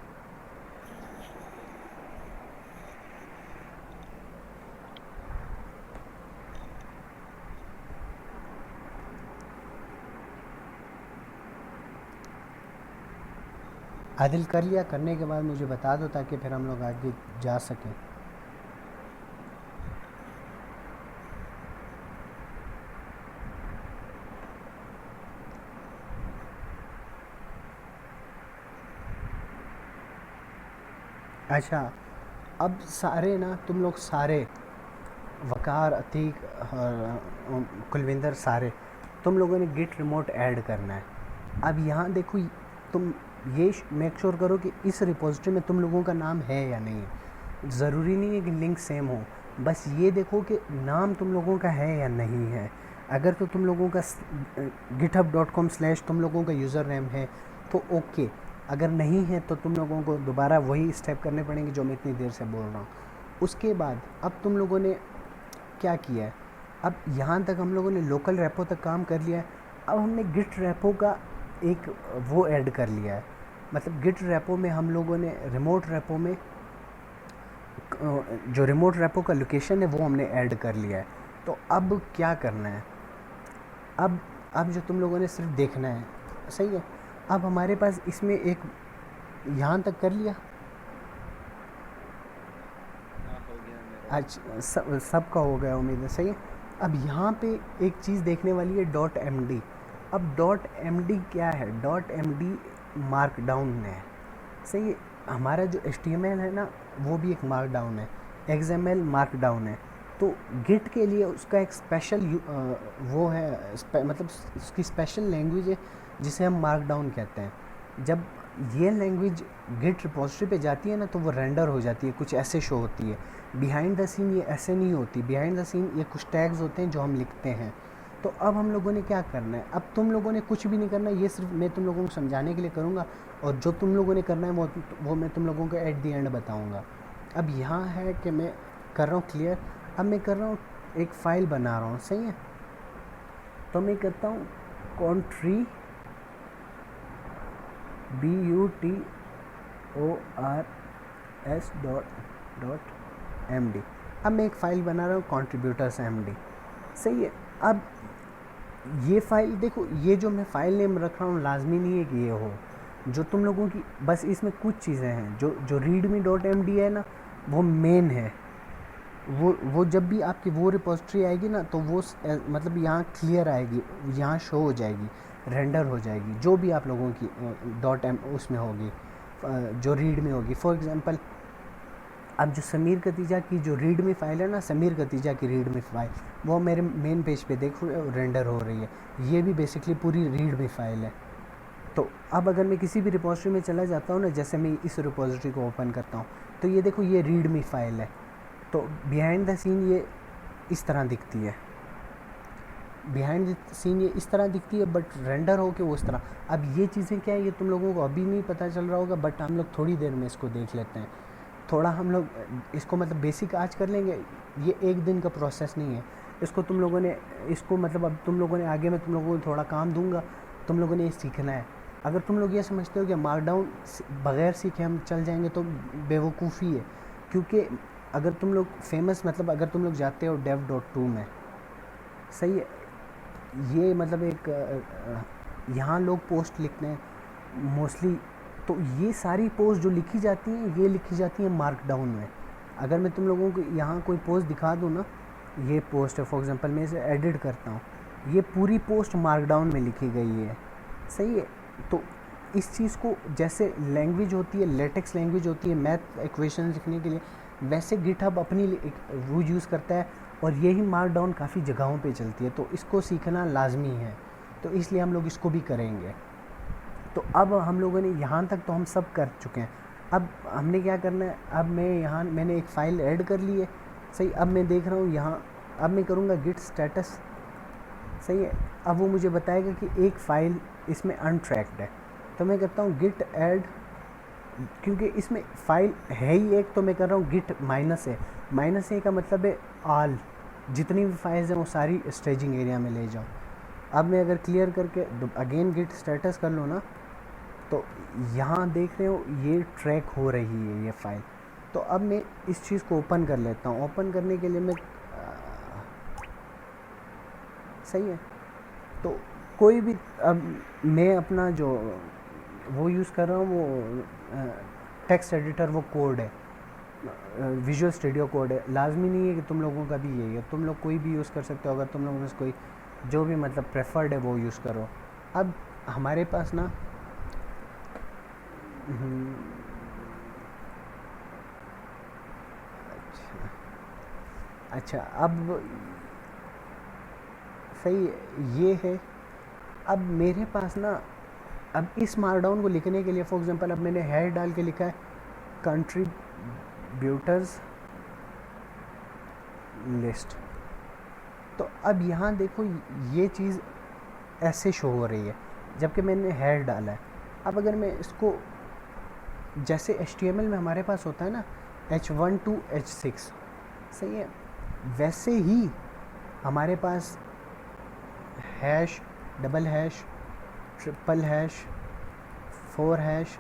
आदिल कर लिया? करने के बाद मुझे बता दो ताकि फिर हम लोग आगे जा सकें। अच्छा अब सारे ना, तुम लोग सारे, वकार अतीक कुलविंदर, सारे तुम लोगों ने गिट रिमोट ऐड करना है। अब यहाँ देखो, तुम ये मेक श्योर करो कि इस रिपोजिटरी में तुम लोगों का नाम है या नहीं है। ज़रूरी नहीं है कि लिंक सेम हो, बस ये देखो कि नाम तुम लोगों का है या नहीं है। अगर तो तुम लोगों का github.com/ तुम लोगों का यूज़र नेम है तो ओके, अगर नहीं है तो तुम लोगों को दोबारा वही स्टेप करने पड़ेंगे जो मैं इतनी देर से बोल रहा हूँ। उसके बाद अब तुम लोगों ने क्या किया है, अब यहाँ तक हम लोगों ने लोकल रेपो तक काम कर लिया है। अब हमने गिट रेपो का एक वो ऐड कर लिया है, मतलब गिट रेपो में हम लोगों ने रिमोट रेपो में जो रिमोट रेपो का लोकेशन है वो हमने ऐड कर लिया है। तो अब क्या करना है, अब जो तुम लोगों ने सिर्फ देखना है, सही है। अब हमारे पास इसमें एक, यहाँ तक कर लिया? हाँ, हो गया मेरा। आज सबका हो गया उम्मीद है, सही है। अब यहाँ पे एक चीज़ देखने वाली है डॉट एम डी। अब डॉट एम डी क्या है? डॉट एम डी मार्कडाउन है, सही है। हमारा जो एच टी एम एल है ना, वो भी एक मार्कडाउन है, एक्स एम एल मार्कडाउन है। तो गिट के लिए उसका एक स्पेशल वो है, मतलब उसकी स्पेशल लैंग्वेज है जिसे हम मार्कडाउन कहते हैं। जब ये लैंग्वेज गिट रिपोजिटरी पे जाती है ना, तो वो रेंडर हो जाती है, कुछ ऐसे शो होती है। बिहाइंड द सीन ये ऐसे नहीं होती। बिहाइंड द सीन ये कुछ टैग्स होते हैं जो हम लिखते हैं। तो अब हम लोगों ने क्या करना है? अब तुम लोगों ने कुछ भी नहीं करना, ये सिर्फ मैं तुम लोगों को समझाने के लिए करूँगा, और जो तुम लोगों ने करना है वो मैं तुम लोगों को एट द एंड बताऊँगा। अब यहाँ है कि मैं कर रहा हूँ क्लियर। अब मैं कर रहा हूँ, एक फ़ाइल बना रहा हूँ, सही है। तो मैं करता हूँ कॉन्ट्री BUTORS.MD। अब मैं एक फ़ाइल बना रहा हूँ कॉन्ट्रीब्यूटर्स MD, सही है। अब ये फ़ाइल देखो, ये जो मैं फ़ाइल नेम रख रहा हूँ लाजमी नहीं है कि ये हो। जो तुम लोगों की बस इसमें कुछ चीज़ें हैं, जो readme.md है ना, वो मेन है। वो जब भी आपकी वो रिपोजिटरी आएगी ना, तो वो मतलब यहाँ क्लियर आएगी, यहाँ शो हो जाएगी, रेंडर हो जाएगी, जो भी आप लोगों की डॉट एम उसमें होगी, जो रीड में होगी। फॉर एग्जांपल, अब जो समीर कतीजा की जो रीड में फ़ाइल है ना, समीर कतीजा की रीड में फ़ाइल, वो मेरे मेन पेज पे देखो रेंडर हो रही है। ये भी बेसिकली पूरी रीड में फ़ाइल है। तो अब अगर मैं किसी भी रिपोजिटरी में चला जाता हूँ ना, जैसे मैं इस रिपोजिटरी को ओपन करता हूँ, तो ये देखो, ये रीड में फ़ाइल है। तो बिहाइंड द सीन ये इस तरह दिखती है। बिहाइंड द सीन ये इस तरह दिखती है, बट रेंडर हो के वो इस तरह। अब ये चीज़ें क्या है, ये तुम लोगों को अभी नहीं पता चल रहा होगा, बट हम लोग थोड़ी देर में इसको देख लेते हैं। थोड़ा हम लोग इसको मतलब बेसिक आज कर लेंगे। ये एक दिन का प्रोसेस नहीं है। इसको तुम लोगों ने इसको मतलब अब तुम लोगों ने आगे मैं तुम लोगों को थोड़ा काम दूंगा, तुम लोगों ने ये सीखना है। अगर तुम लोग ये समझते हो कि मार्कडाउन बगैर सीखे हम चल जाएंगे, तो बेवकूफ़ी है। क्योंकि अगर तुम लोग फेमस मतलब अगर तुम लोग जाते हो dev.to में, सही है, ये मतलब एक यहाँ लोग पोस्ट लिखते हैं मोस्टली। तो ये सारी पोस्ट जो लिखी जाती हैं, ये लिखी जाती हैं मार्कडाउन में। अगर मैं तुम लोगों को यहाँ कोई पोस्ट दिखा दूँ ना, ये पोस्ट है फॉर एग्जांपल, मैं इसे एडिट करता हूँ, ये पूरी पोस्ट मार्कडाउन में लिखी गई है, सही है। तो इस चीज़ को, जैसे लैंग्वेज होती है, लेटेक्स लैंग्वेज होती है मैथ इक्वेशन लिखने के लिए, वैसे गिटहब अपनी वो यूज़ करता है, और यही मार्कडाउन काफ़ी जगहों पे चलती है। तो इसको सीखना लाजमी है, तो इसलिए हम लोग इसको भी करेंगे। तो अब हम लोगों ने यहाँ तक तो हम सब कर चुके हैं। अब हमने क्या करना है? अब मैंने एक फ़ाइल ऐड कर ली है, सही। अब मैं देख रहा हूँ यहाँ, अब मैं करूँगा गिट स्टेटस, सही है। अब वो मुझे बताएगा कि एक फ़ाइल इसमें अनट्रैक्ड है, तो मैं कहता हूँ गिट ऐड, क्योंकि इसमें फ़ाइल है ही एक, तो मैं कर रहा हूँ गिट -a का मतलब है ऑल, जितनी भी फाइल्स हैं वो सारी स्टेजिंग एरिया में ले जाओ। अब मैं अगर क्लियर करके अगेन गिट स्टेटस कर लूँ ना, तो यहाँ देख रहे हो ये ट्रैक हो रही है ये फ़ाइल। तो अब मैं इस चीज़ को ओपन कर लेता हूँ। ओपन करने के लिए मैं सही है, तो कोई भी, अब मैं अपना जो वो यूज़ कर रहा हूँ, वो टेक्स्ट एडिटर, वो कोड है, विजुअल स्टूडियो कोड है। लाजमी नहीं है कि तुम लोगों का भी यही है, तुम लोग कोई भी यूज़ कर सकते हो। अगर तुम लोगों में से कोई जो भी मतलब प्रेफर्ड है वो यूज़ करो। अब हमारे पास ना अच्छा, अब सही ये है। अब मेरे पास ना, अब इस मार्कडाउन को लिखने के लिए फॉर एग्जांपल, अब मैंने हेड डाल के लिखा है कंट्रीब्यूटर्स लिस्ट। तो अब यहाँ देखो ये चीज़ ऐसे शो हो रही है, जबकि मैंने हेड डाला है। अब अगर मैं इसको, जैसे HTML में हमारे पास होता है ना H1 to H6, सही है, वैसे ही हमारे पास hash, double hash, triple hash, 4 hash,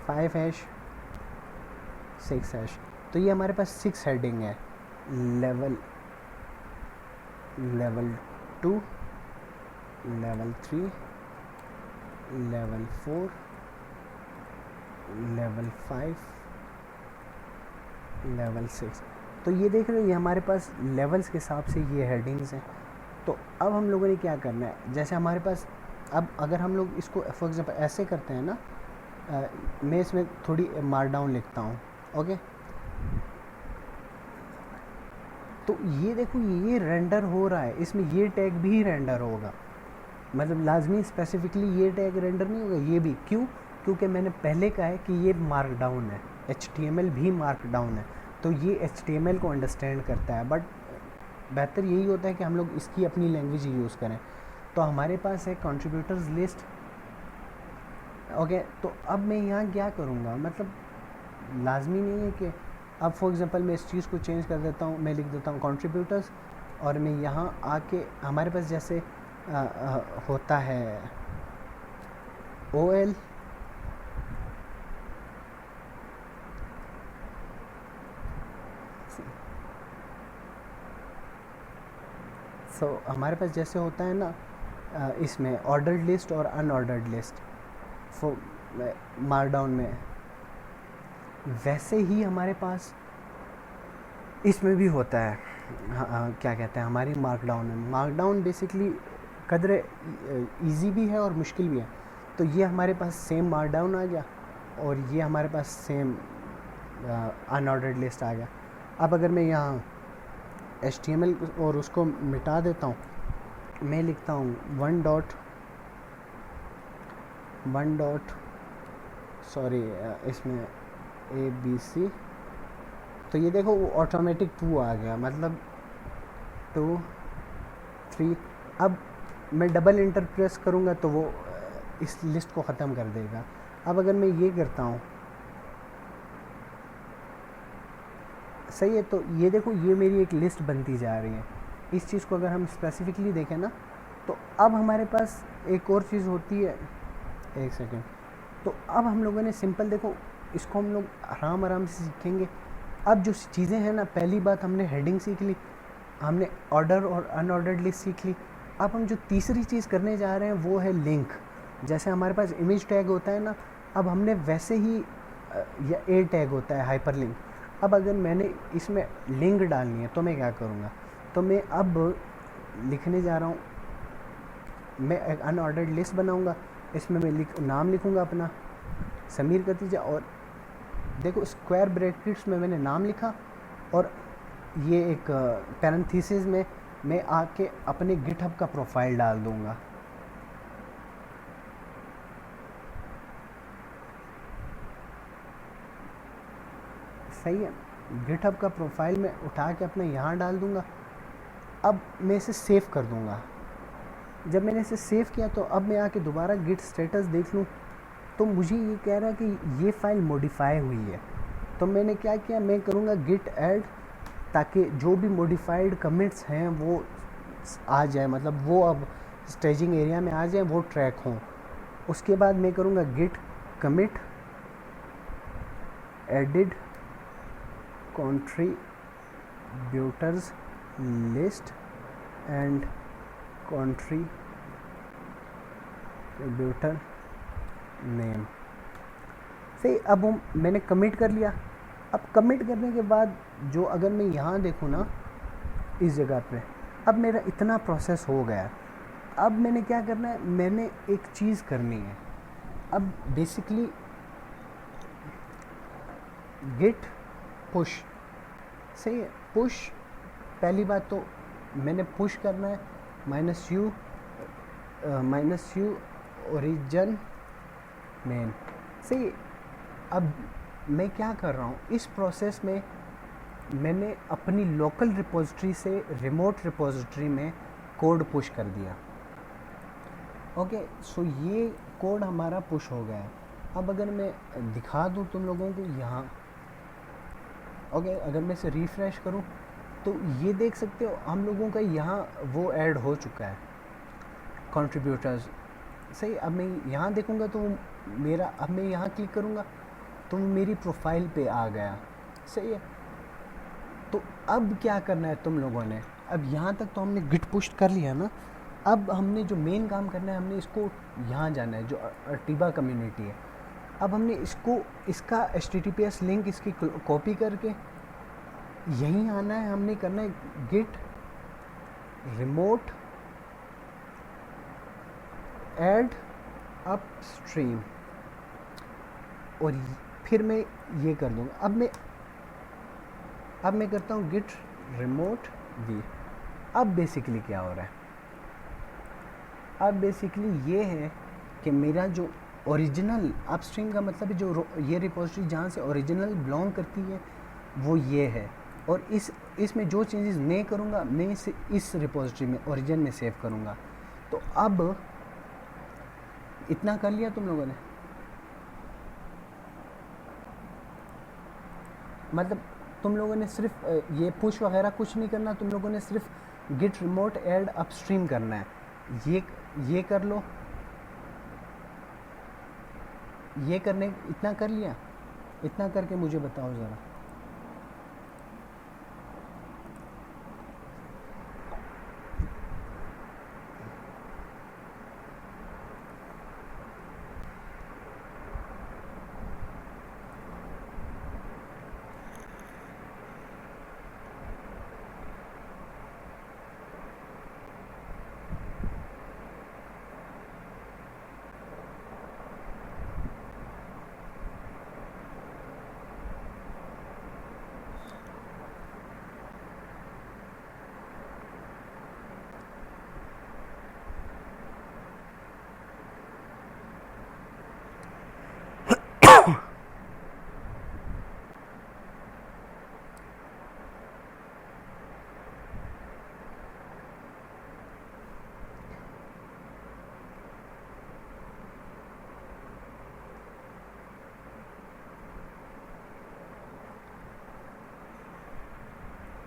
5 hash, 6 hash. तो ये हमारे पास 6 हेडिंग है, level 2, level 3, level 4, level 5, level 6। तो ये देख रहे हो, ये हमारे पास लेवल्स के हिसाब से ये हेडिंग्स हैं। तो अब हम लोगों ने क्या करना है, जैसे हमारे पास अब अगर हम लोग इसको फॉर एग्जांपल ऐसे करते हैं ना, मैं इसमें थोड़ी मार्कडाउन लिखता हूँ। ओके, तो ये देखो ये रेंडर हो रहा है, इसमें ये टैग भी रेंडर होगा, मतलब लाजमी स्पेसिफिकली ये टैग रेंडर नहीं होगा, ये भी क्यों, क्योंकि मैंने पहले कहा है कि ये मार्कडाउन है, HTML भी मार्कडाउन है, तो ये HTML को अंडरस्टैंड करता है। बट बेहतर यही होता है कि हम लोग इसकी अपनी लैंग्वेज यूज़ करें। तो हमारे पास है कंट्रीब्यूटर्स लिस्ट। ओके, तो अब मैं यहाँ क्या करूँगा, मतलब लाजमी नहीं है कि अब फॉर एग्जांपल मैं इस चीज़ को चेंज कर देता हूँ, मैं लिख देता हूँ कंट्रीब्यूटर्स, और मैं यहाँ आके हमारे पास जैसे होता है OL, हमारे पास जैसे होता है ना इसमें ऑर्डर्ड लिस्ट और अनऑर्डर्ड लिस्ट फॉर मार्कडाउन में, वैसे ही हमारे पास इसमें भी होता है। क्या कहते हैं हमारी मार्कडाउन में, मार्कडाउन बेसिकली कदरे इजी भी है और मुश्किल भी है। तो ये हमारे पास सेम मार्कडाउन आ गया और ये हमारे पास सेम अनऑर्डर्ड लिस्ट आ गया। अब अगर मैं यहाँ HTML और उसको मिटा देता हूँ, मैं लिखता हूँ वन डॉट सॉरी इसमें ABC, तो ये देखो वो ऑटोमेटिक 2 आ गया, मतलब 2 3। अब मैं डबल इंटर प्रेस करूँगा तो वो इस लिस्ट को ख़त्म कर देगा। अब अगर मैं ये करता हूँ, सही है, तो ये देखो ये मेरी एक लिस्ट बनती जा रही है। इस चीज़ को अगर हम स्पेसिफिकली देखें ना, तो अब हमारे पास एक और चीज़ होती है, एक सेकेंड, तो अब हम लोगों ने सिंपल देखो इसको हम लोग आराम से सीखेंगे। अब जो चीज़ें हैं ना, पहली बात हमने हेडिंग सीख ली, हमने ऑर्डर और अनऑर्डर्ड लिस्ट सीख ली। अब हम जो तीसरी चीज़ करने जा रहे हैं वो है लिंक। जैसे हमारे पास इमेज टैग होता है ना, अब हमने वैसे ही या ए टैग होता है हाइपर लिंक। अब अगर मैंने इसमें लिंक डालनी है तो मैं क्या करूँगा, तो मैं अब लिखने जा रहा हूँ, मैं एक अनऑर्डर्ड लिस्ट बनाऊँगा, इसमें मैं नाम लिखूँगा अपना समीर कतीजा, और देखो स्क्वायर ब्रैकेट्स में मैंने नाम लिखा और ये एक पैरेंथेसिस में मैं आके अपने गिटहब का प्रोफाइल डाल दूँगा। सही है, गिटहब का प्रोफाइल में उठा के अपने यहाँ डाल दूँगा। अब मैं इसे सेव कर दूँगा। जब मैंने इसे सेव किया तो अब मैं आके दोबारा गिट स्टेटस देख लूँ तो मुझे ये कह रहा है कि ये फ़ाइल मॉडिफाई हुई है। तो मैंने क्या किया, मैं करूँगा गिट ऐड, ताकि जो भी मॉडिफाइड कमिट्स हैं वो आ जाए, मतलब वो अब स्टेजिंग एरिया में आ जाए, वो ट्रैक हों। उसके बाद मैं करूँगा git commit added contributors list and contributor name से अब मैंने कमिट कर लिया। अब कमिट करने के बाद जो अगर मैं यहाँ देखूँ ना इस जगह पे, अब मेरा इतना प्रोसेस हो गया। अब मैंने क्या करना है, मैंने एक चीज़ करनी है। अब बेसिकली गिट पुश, सही है, पुश पहली बात तो मैंने पुश करना है -u ओरिजिन मेन। सही, अब मैं क्या कर रहा हूँ, इस प्रोसेस में मैंने अपनी लोकल रिपोजिटरी से रिमोट रिपोजिटरी में कोड पुश कर दिया। ओके, सो ये कोड हमारा पुश हो गया है। अब अगर मैं दिखा दूँ तुम लोगों को यहाँ, ओके, अगर मैं इसे रिफ़्रेश करूँ तो ये देख सकते हो हम लोगों का यहाँ वो ऐड हो चुका है कंट्रीब्यूटर्स। सही, अब मैं यहाँ देखूँगा तो मेरा, अब मैं यहाँ क्लिक करूँगा तो मेरी प्रोफाइल पे आ गया। सही है, तो अब क्या करना है तुम लोगों ने, अब यहाँ तक तो हमने गिट पुश कर लिया ना। अब हमने जो मेन काम करना है, हमने इसको यहाँ जाना है जो अर्टिबा कम्युनिटी है। अब हमने इसको, इसका HTTPS लिंक इसकी कॉपी करके यहीं आना है, हमने करना है गिट रिमोट ऐड अपस्ट्रीम, और फिर मैं ये कर दूँगा। अब मैं करता हूँ गिट रिमोट वी। अब बेसिकली क्या हो रहा है, अब बेसिकली ये है कि मेरा जो ओरिजिनल अपस्ट्रीम का मतलब है जो ये रिपोजिटरी जहाँ से ओरिजिनल बिलोंग करती है वो ये है, और इसमें जो चेंजेस मैं करूँगा मैं इसे इस रिपोजिटरी में ओरिजिन में सेव करूँगा। तो अब इतना कर लिया तुम लोगों ने, मतलब तुम लोगों ने सिर्फ ये पुश वगैरह कुछ नहीं करना, तुम लोगों ने सिर्फ गिट रिमोट ऐड अपस्ट्रीम करना है। ये कर लो, ये करने इतना कर लिया, इतना करके मुझे बताओ ज़रा।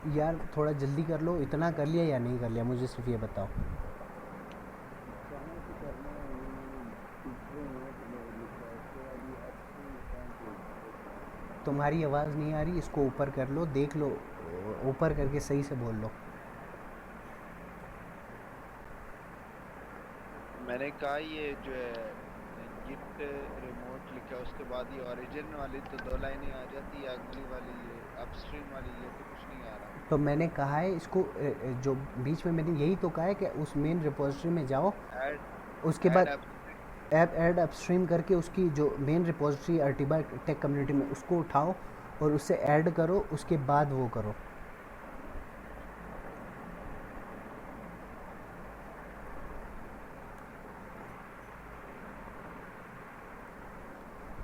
यार थोड़ा जल्दी कर लो, इतना कर लिया या नहीं कर लिया मुझे सिर्फ ये बताओ। कहाँ से करना है ये तीसरे नोट में लिखा है उसके बाद ये अपस्ट्रीम कहाँ से देखना है। तुम्हारी आवाज़ नहीं आ रही, इसको ऊपर कर लो, देख लो, ऊपर करके सही से बोल लो। मैंने कहा ये जो है गिट रिमोट लिखा है उसके बाद ये ओरिजिन वाली तो 2 लाइनें आ जाती है, अगली वाली ये अपस्ट्रीम वाली ये तो कुछ नहीं आ रहा। तो मैंने कहा है इसको जो बीच में मैंने यही तो कहा है कि उस मेन रिपोजिटरी में जाओ, ऐड उसके ऐड बाद ऐड अपस्ट्रीम करके उसकी जो मेन रिपोजिटरी अर्टिबा टेक कम्युनिटी में उसको उठाओ और उससे ऐड करो, उसके बाद वो करो।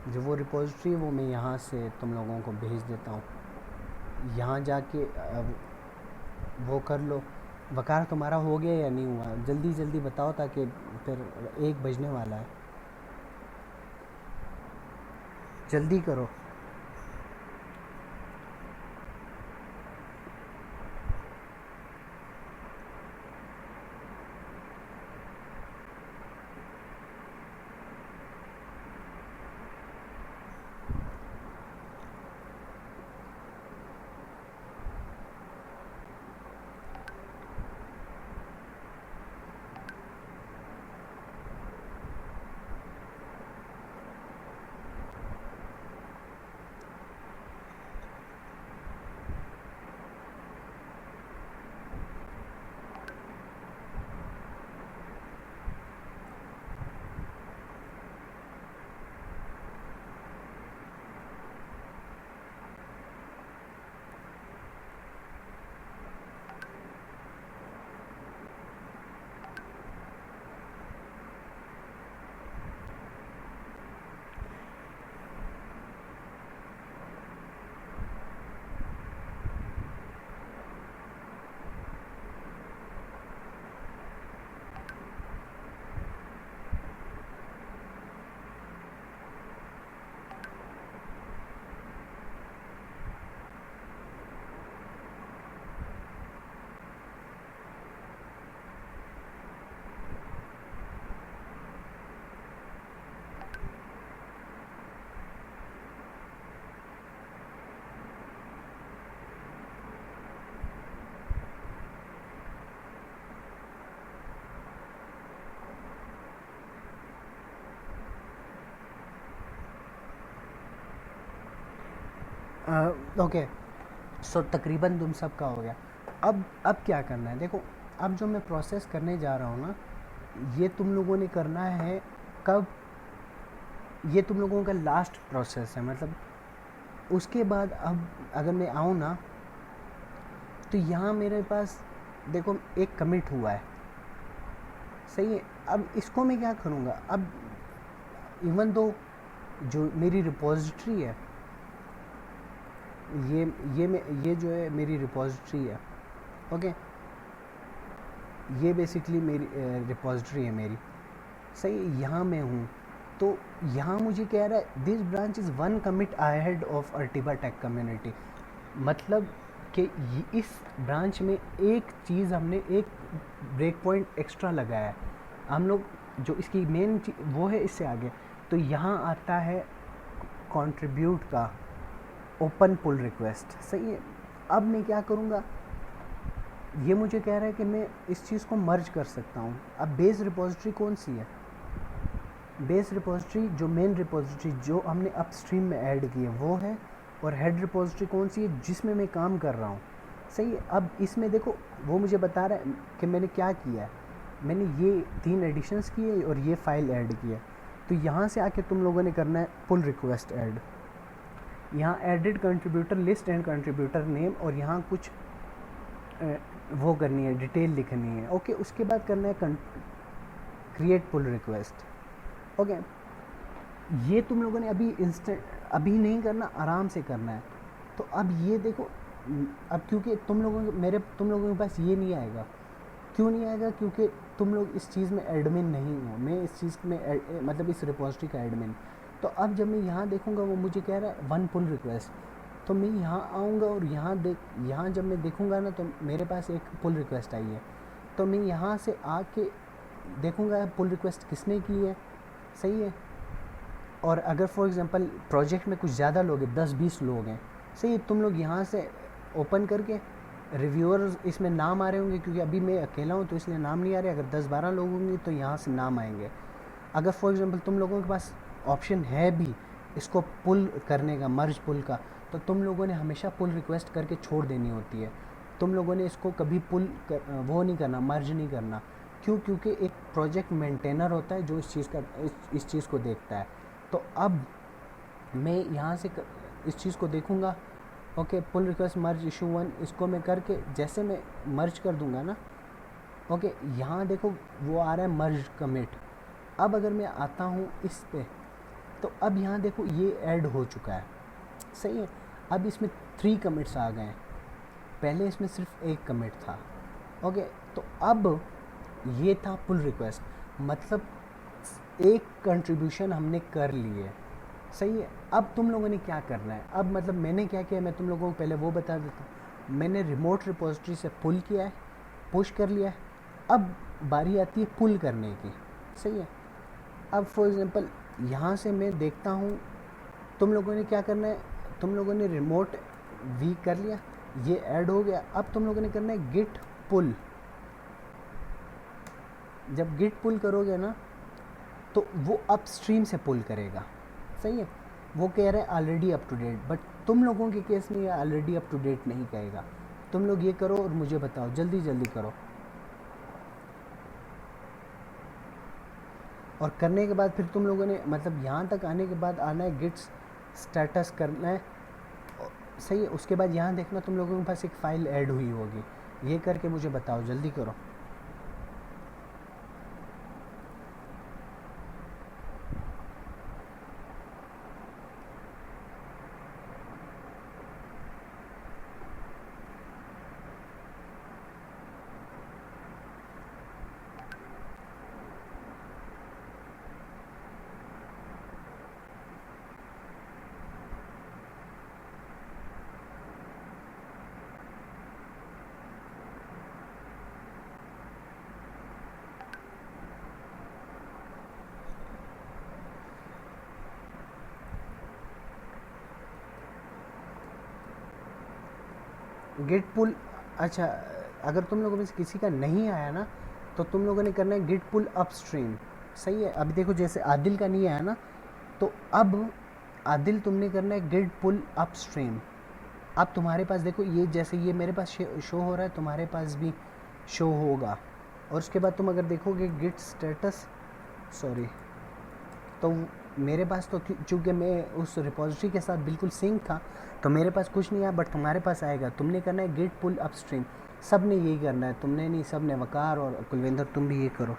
जो वो रिपोजिटरी है वो मैं यहाँ से तुम लोगों को भेज देता हूँ, यहाँ जाके वो कर लो। वकार तुम्हारा हो गया या नहीं हुआ, जल्दी जल्दी बताओ ताकि फिर 1 बजने वाला है, जल्दी करो। ओके सो तकरीबन तुम सबका हो गया। अब क्या करना है, देखो अब जो मैं प्रोसेस करने जा रहा हूँ ना, ये तुम लोगों ने करना है कब, ये तुम लोगों का लास्ट प्रोसेस है। मतलब उसके बाद अब अगर मैं आऊँ ना, तो यहाँ मेरे पास देखो एक कमिट हुआ है, सही है। अब इसको मैं क्या करूँगा, अब इवन दो जो मेरी रिपोजिटरी है, ये जो है मेरी रिपोजिटरी है, ओके, ये बेसिकली मेरी रिपोजिटरी है मेरी, सही है। यहाँ मैं हूँ, तो यहाँ मुझे कह रहा है this branch is one commit ahead of अर्टिबा टेक कम्युनिटी। मतलब कि इस ब्रांच में एक चीज़ हमने एक ब्रेक पॉइंट एक्स्ट्रा लगाया है, हम लोग जो इसकी मेन वो है इससे आगे। तो यहाँ आता है कंट्रीब्यूट का ओपन पुल रिक्वेस्ट, सही है। अब मैं क्या करूँगा, ये मुझे कह रहा है कि मैं इस चीज़ को मर्ज कर सकता हूँ। अब बेस रिपोजिटरी कौन सी है, बेस रिपोजिटरी जो मेन रिपोजिटरी जो हमने अपस्ट्रीम में ऐड की है वो है, और हेड रिपोजिटरी कौन सी है जिसमें मैं काम कर रहा हूँ, सही है। अब इसमें देखो वो मुझे बता रहा है कि मैंने क्या किया है, मैंने ये 3 एडिशंस किए और ये फाइल ऐड की है। तो यहाँ से आके तुम लोगों ने करना है पुल रिक्वेस्ट ऐड, यहाँ edit contributor list and contributor name, और यहाँ कुछ वो करनी है, डिटेल लिखनी है, ओके। उसके बाद करना है क्रिएट पुल रिक्वेस्ट, ओके। ये तुम लोगों ने अभी नहीं करना, आराम से करना है। तो अब ये देखो, अब क्योंकि तुम लोगों के पास ये नहीं आएगा, क्यों नहीं आएगा, क्योंकि तुम लोग इस चीज़ में एडमिन नहीं हो, मैं इस चीज़ में मतलब इस रिपोजिटरी का एडमिन। तो अब जब मैं यहाँ देखूँगा वो मुझे कह रहा है वन पुल रिक्वेस्ट, तो मैं यहाँ आऊँगा और यहाँ जब मैं देखूँगा ना, तो मेरे पास एक पुल रिक्वेस्ट आई है। तो मैं यहाँ से आके देखूँगा पुल रिक्वेस्ट किसने की है, सही है। और अगर फॉर एग्जांपल प्रोजेक्ट में कुछ ज़्यादा लोग हैं, 10-20 लोग हैं, सही, तुम लोग यहाँ से ओपन करके रिव्यूअर्स इसमें नाम आ रहे होंगे, क्योंकि अभी मैं अकेला हूँ तो इसलिए नाम नहीं आ रहे। अगर 10-12 लोग होंगे तो यहाँ से नाम आएंगे। अगर फॉर एग्जांपल तुम लोगों के पास ऑप्शन है भी इसको पुल करने का, मर्ज पुल का, तो तुम लोगों ने हमेशा पुल रिक्वेस्ट करके छोड़ देनी होती है। तुम लोगों ने इसको कभी वो नहीं करना, मर्ज नहीं करना। क्यों? क्योंकि एक प्रोजेक्ट मेंटेनर होता है जो इस चीज़ को देखता है। तो अब मैं यहाँ से इस चीज़ को देखूँगा, ओके, पुल रिक्वेस्ट मर्ज इशू 1, इसको मैं करके जैसे मैं मर्ज कर दूँगा ना, ओके, यहाँ देखो वो आ रहा है मर्ज कमिट। अब अगर मैं आता हूँ इस पे, तो अब यहाँ देखो ये ऐड हो चुका है, सही है। अब इसमें 3 कमिट्स आ गए हैं, पहले इसमें सिर्फ 1 कमिट था, ओके। तो अब ये था पुल रिक्वेस्ट, मतलब एक कंट्रीब्यूशन हमने कर ली है, सही है। अब तुम लोगों ने क्या करना है, अब मतलब मैंने क्या किया, मैं तुम लोगों को पहले वो बता देता हूँ। मैंने रिमोट रिपोजिटरी से पुल किया है, पुश कर लिया है। अब बारी आती है पुल करने की, सही है। अब फॉर एग्जांपल यहाँ से मैं देखता हूँ, तुम लोगों ने क्या करना है, तुम लोगों ने रिमोट वी कर लिया, ये ऐड हो गया। अब तुम लोगों ने करना है गिट पुल। जब गिट पुल करोगे ना, तो वो अपस्ट्रीम से पुल करेगा, सही है। वो कह रहा है already up to date, but तुम लोगों के केस में ये ऑलरेडी अप टू डेट नहीं कहेगा। तुम लोग ये करो और मुझे बताओ, जल्दी जल्दी करो। और करने के बाद फिर तुम लोगों ने मतलब यहाँ तक आने के बाद आना है गिट स्टेटस करना है, सही है। उसके बाद यहाँ देखना तुम लोगों के पास एक फ़ाइल ऐड हुई होगी, ये करके मुझे बताओ, जल्दी करो। गिट पुल, अच्छा, अगर तुम लोगों में से किसी का नहीं आया ना, तो तुम लोगों ने करना है गिट पुल अपस्ट्रीम, सही है। अभी देखो जैसे आदिल का नहीं आया ना, तो अब आदिल तुमने करना है गिट पुल अपस्ट्रीम, अब तुम्हारे पास देखो ये जैसे ये मेरे पास शो हो रहा है, तुम्हारे पास भी शो होगा। और उसके बाद तुम अगर देखोगे गिट स्टेटस, सॉरी, तो मेरे पास तो चूँकि मैं उस रिपॉजिटरी के साथ बिल्कुल सिंक था, तो मेरे पास कुछ नहीं आया, बट तुम्हारे पास आएगा। तुमने करना है गिट पुल अपस्ट्रीम, सब ने यही करना है, तुमने नहीं, सब ने, वकार और कुलविंदर तुम भी ये करो।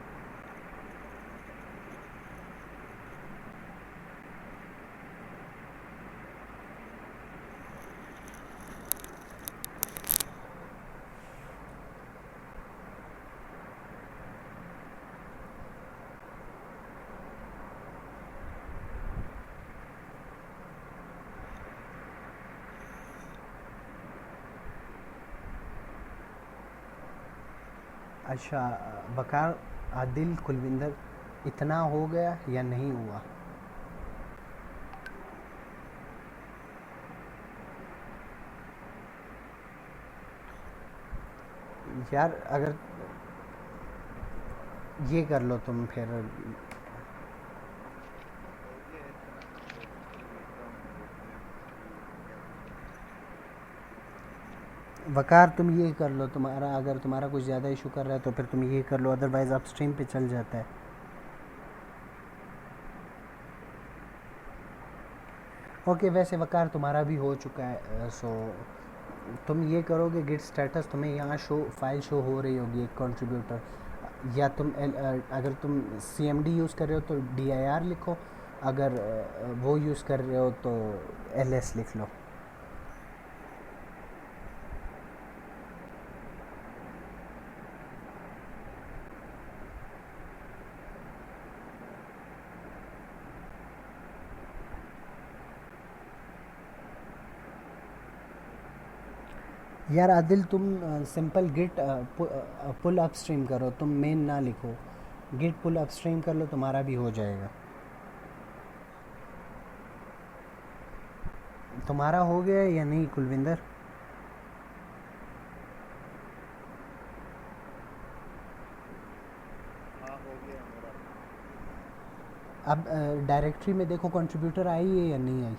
अच्छा, वकार, आदिल, कुलविंदर, इतना हो गया या नहीं हुआ? यार अगर ये कर लो तुम फिर। हो गया इतना, तो चल लेता हूँ मैं, देखते हैं कि क्या बनता है। वकार तुम ये कर लो, तुम्हारा अगर तुम्हारा कुछ ज़्यादा इशू कर रहा है तो फिर तुम ये कर लो, अदरवाइज़ आप स्ट्रीम पे चल जाता है। ओके, वैसे वकार तुम्हारा भी हो चुका है, सो तुम ये करोगे गिट स्टेटस, तुम्हें यहाँ शो फाइल शो हो रही होगी एक कंट्रीब्यूटर, या तुम अगर तुम CMD यूज़ कर रहे हो तो DIR लिखो, अगर वो यूज़ कर रहे हो तो LS लिख लो। यार आदिल तुम सिंपल गिट पुल अपस्ट्रीम करो, तुम मेन ना लिखो, गिट पुल अपस्ट्रीम कर लो, तुम्हारा भी हो जाएगा। तुम्हारा हो गया या नहीं कुलविंदर? हाँ हो गया मेरा। अब डायरेक्टरी में देखो कंट्रीब्यूटर आई है या नहीं आई?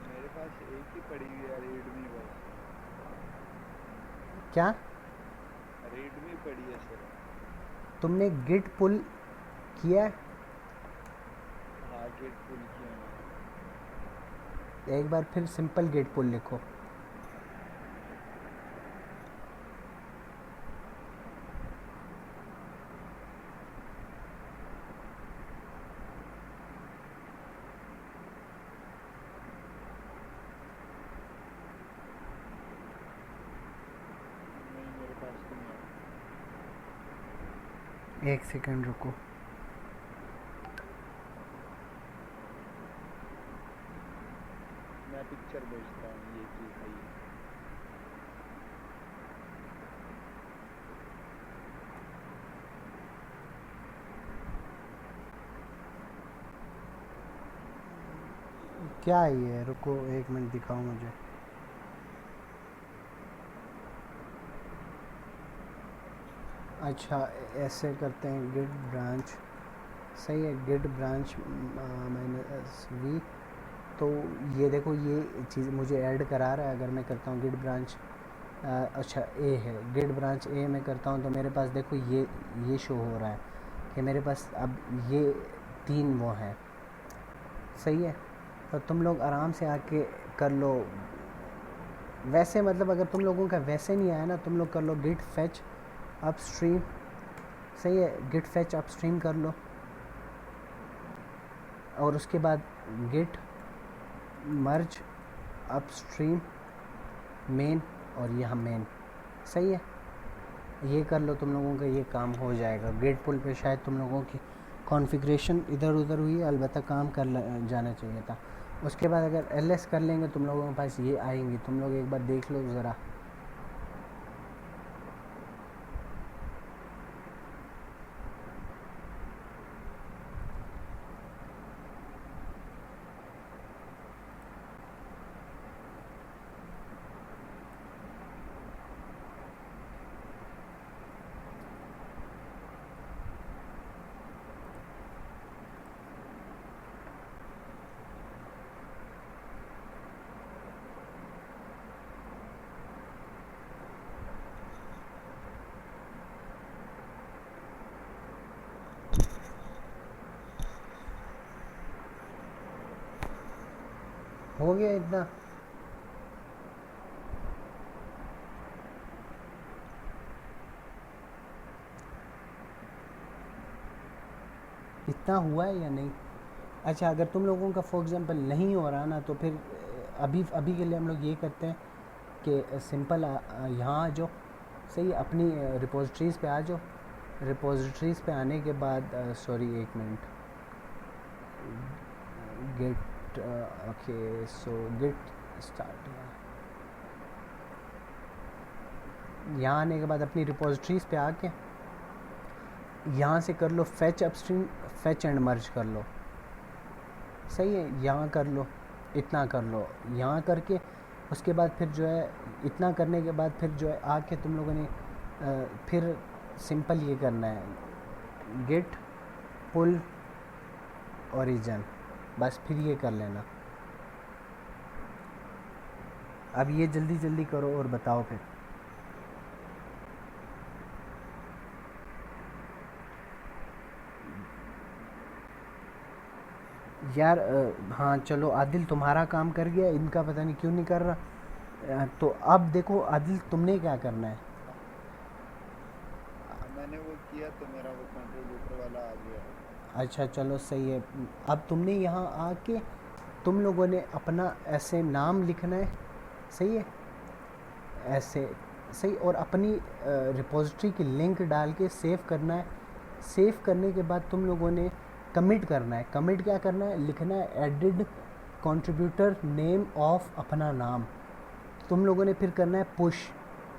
मेरे पास एक ही पड़ी हुई है रीडमी, बस क्या रीडमी पड़ी है सर। तुमने गिट पुल किया है? हाँ गेट पुल किया मैंने। एक बार फिर सिंपल गिट पुल लिखो। नहीं मेरे पास तो नहीं है। एक सेकंड रुको। मैं पिक्चर भेजता हूँ, ये चीज़ है ये। क्या है ये, रुको एक मिनट दिखाओ मुझे। अच्छा, ऐसे करते हैं गिट ब्रांच, सही है, गिट ब्रांच -v। तो ये देखो ये चीज़ मुझे ऐड करा रहा है, अगर मैं करता हूँ गिट ब्रांच, अच्छा ए है, गिट ब्रांच ए में करता हूँ तो मेरे पास देखो ये शो हो रहा है कि मेरे पास अब ये 3 वो हैं, सही है। तो तुम लोग आराम से आके कर लो। वैसे मतलब अगर तुम लोगों का वैसे नहीं आया ना, तुम लोग कर लो गिट फेच अपस्ट्रीम, सही है, गिट फेच अपस्ट्रीम कर लो, और उसके बाद गिट मर्ज अपस्ट्रीम मेन, और यहाँ मेन, सही है। ये कर लो, तुम लोगों का ये काम हो जाएगा। गिट पुल पे शायद तुम लोगों की कॉन्फ़िगरेशन इधर उधर हुई है, अलबत्ता काम कर जाना चाहिए था। उसके बाद अगर LS कर लेंगे तुम लोगों के पास ये आएंगी, तुम लोग एक बार देख लो ज़रा। हो गया इतना? इतना हुआ है या नहीं? अच्छा, अगर तुम लोगों का फॉर एग्जांपल नहीं हो रहा ना, तो फिर अभी अभी के लिए हम लोग ये करते हैं कि सिंपल यहाँ आ जाओ, सही, अपनी रिपोजिटरीज़ पे आ जाओ। रिपोजिटरीज़ पे आने के बाद सॉरी एक minute, get okay, so get start. यहाँ आने के बाद अपनी रिपोजिटरीज़ पे आके यहाँ से कर लो fetch upstream, fetch and merge कर लो, सही है। यहाँ कर लो, इतना कर लो, यहाँ करके उसके बाद फिर जो है, इतना करने के बाद फिर जो है आके तुम लोगों ने फिर सिंपल ये करना है, गेट पुल ओरिजिन, बस फिर ये कर लेना। अब ये जल्दी जल्दी करो और बताओ फिर। यार हाँ चलो, आदिल तुम्हारा काम कर गया, इनका पता नहीं क्यों नहीं कर रहा। तो अब देखो आदिल, तुमने क्या करना है। मैंने वो किया तो मेरा वो कंट्रीब्यूटर वाला आ गया। अच्छा चलो सही है। अब तुमने यहाँ आके तुम लोगों ने अपना ऐसे नाम लिखना है, सही है, ऐसे सही, और अपनी रिपोजिटरी की लिंक डाल के सेव करना है। सेव करने के बाद तुम लोगों ने कमिट करना है। कमिट क्या करना है, लिखना है एडिड कंट्रीब्यूटर नेम ऑफ अपना नाम। तुम लोगों ने फिर करना है पुश,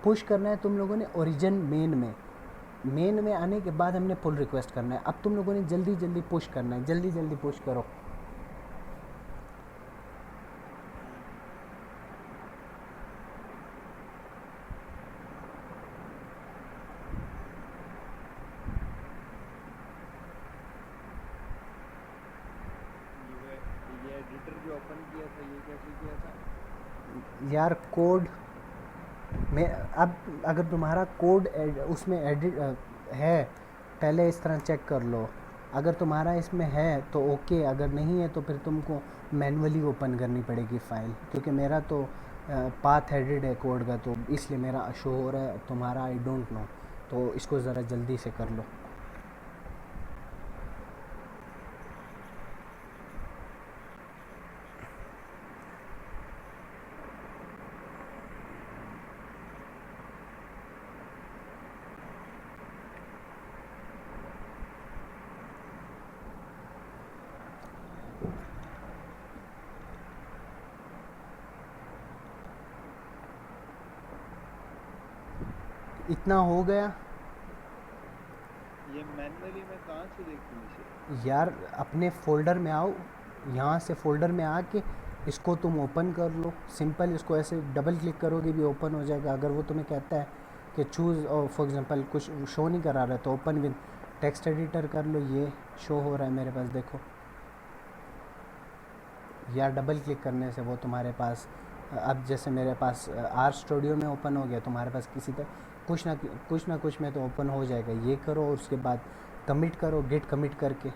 पुश करना है तुम लोगों ने ओरिजिन मेन में। मेन में आने के बाद हमने पुल रिक्वेस्ट करना है। अब तुम लोगों ने जल्दी जल्दी पुश करना है, जल्दी जल्दी पुश करो। ये एडिटर जो ओपन किया था ये कैसे किया था? यार कोड में, अब अगर तुम्हारा कोड उसमें एडिट है, पहले इस तरह चेक कर लो। अगर तुम्हारा इसमें है तो ओके, अगर नहीं है तो फिर तुमको मैन्युअली ओपन करनी पड़ेगी फ़ाइल, क्योंकि मेरा तो पाथ हेडेड है कोड का, तो इसलिए मेरा शो हो रहा है, तुम्हारा आई डोंट नो। तो इसको ज़रा जल्दी से कर लो। इतना हो गया? ये मैन्युअली मैं कहाँ से देखूँ इसे? यार अपने फ़ोल्डर में आओ, यहाँ से फ़ोल्डर में आके इसको तुम ओपन कर लो। सिंपल, इसको ऐसे डबल क्लिक करोगे भी ओपन हो जाएगा। अगर वो तुम्हें कहता है कि चूज़, और फॉर एग्जांपल कुछ शो नहीं करा रहा है, तो ओपन विद टेक्स्ट एडिटर कर लो। ये शो हो रहा है मेरे पास, देखो। या डबल क्लिक करने से वो तुम्हारे पास, अब जैसे मेरे पास आर स्टूडियो में ओपन हो गया, तुम्हारे पास किसी तरह कुछ ना कुछ में तो ओपन हो जाएगा। ये करो और उसके बाद कमिट करो, गेट कमिट करके।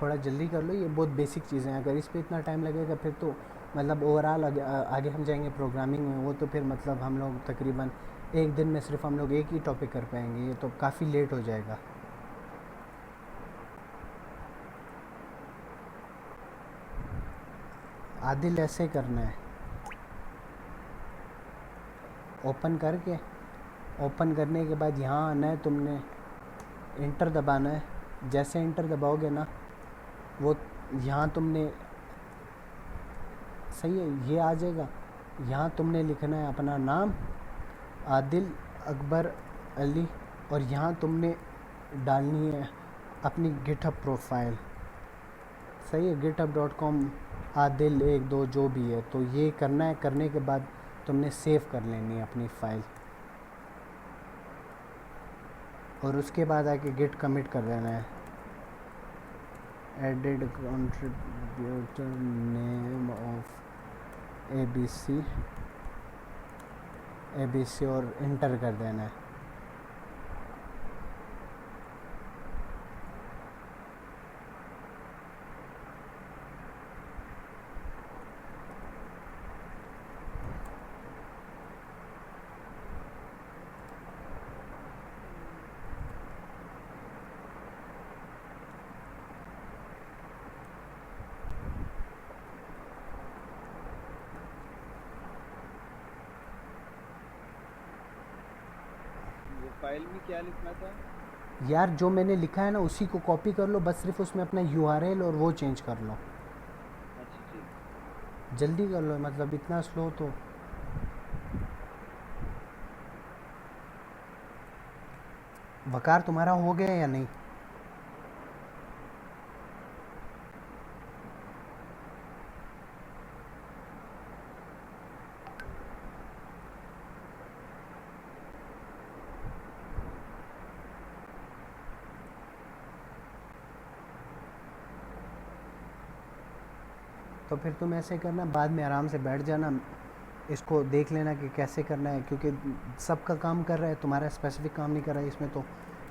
थोड़ा जल्दी कर लो, ये बहुत बेसिक चीज़ें हैं। अगर इस पे इतना टाइम लगेगा फिर तो मतलब ओवरऑल आगे हम जाएंगे प्रोग्रामिंग में, वो तो फिर मतलब हम लोग तकरीबन एक दिन में सिर्फ हम लोग एक ही टॉपिक कर पाएंगे, ये तो काफ़ी लेट हो जाएगा। आदिल ऐसे करना है, ओपन करके, ओपन करने के बाद यहाँ आना है, तुमने इंटर दबाना है। जैसे इंटर दबाओगे ना, वो यहाँ तुमने, सही है, ये आ जाएगा। यहाँ तुमने लिखना है अपना नाम, आदिल अकबर अली, और यहाँ तुमने डालनी है अपनी गिटहब प्रोफाइल, सही है, github.com आदिल 1 2 जो भी है। तो ये करना है, करने के बाद तुमने सेव कर लेनी है अपनी फ़ाइल, और उसके बाद आके गेट कमिट कर देना है। Added contributor name of ABC और इंटर कर देना है। फाइल में क्या लिखना था? यार जो मैंने लिखा है ना उसी को कॉपी कर लो, बस सिर्फ उसमें अपना यूआरएल और वो चेंज कर लो। अच्छा ठीक। जल्दी कर लो, मतलब इतना स्लो तो। वकार तुम्हारा हो गया या नहीं? तो फिर तुम ऐसे करना, बाद में आराम से बैठ जाना, इसको देख लेना कि कैसे करना है, क्योंकि सबका काम कर रहा है, तुम्हारा स्पेसिफिक काम नहीं कर रहा है इसमें, तो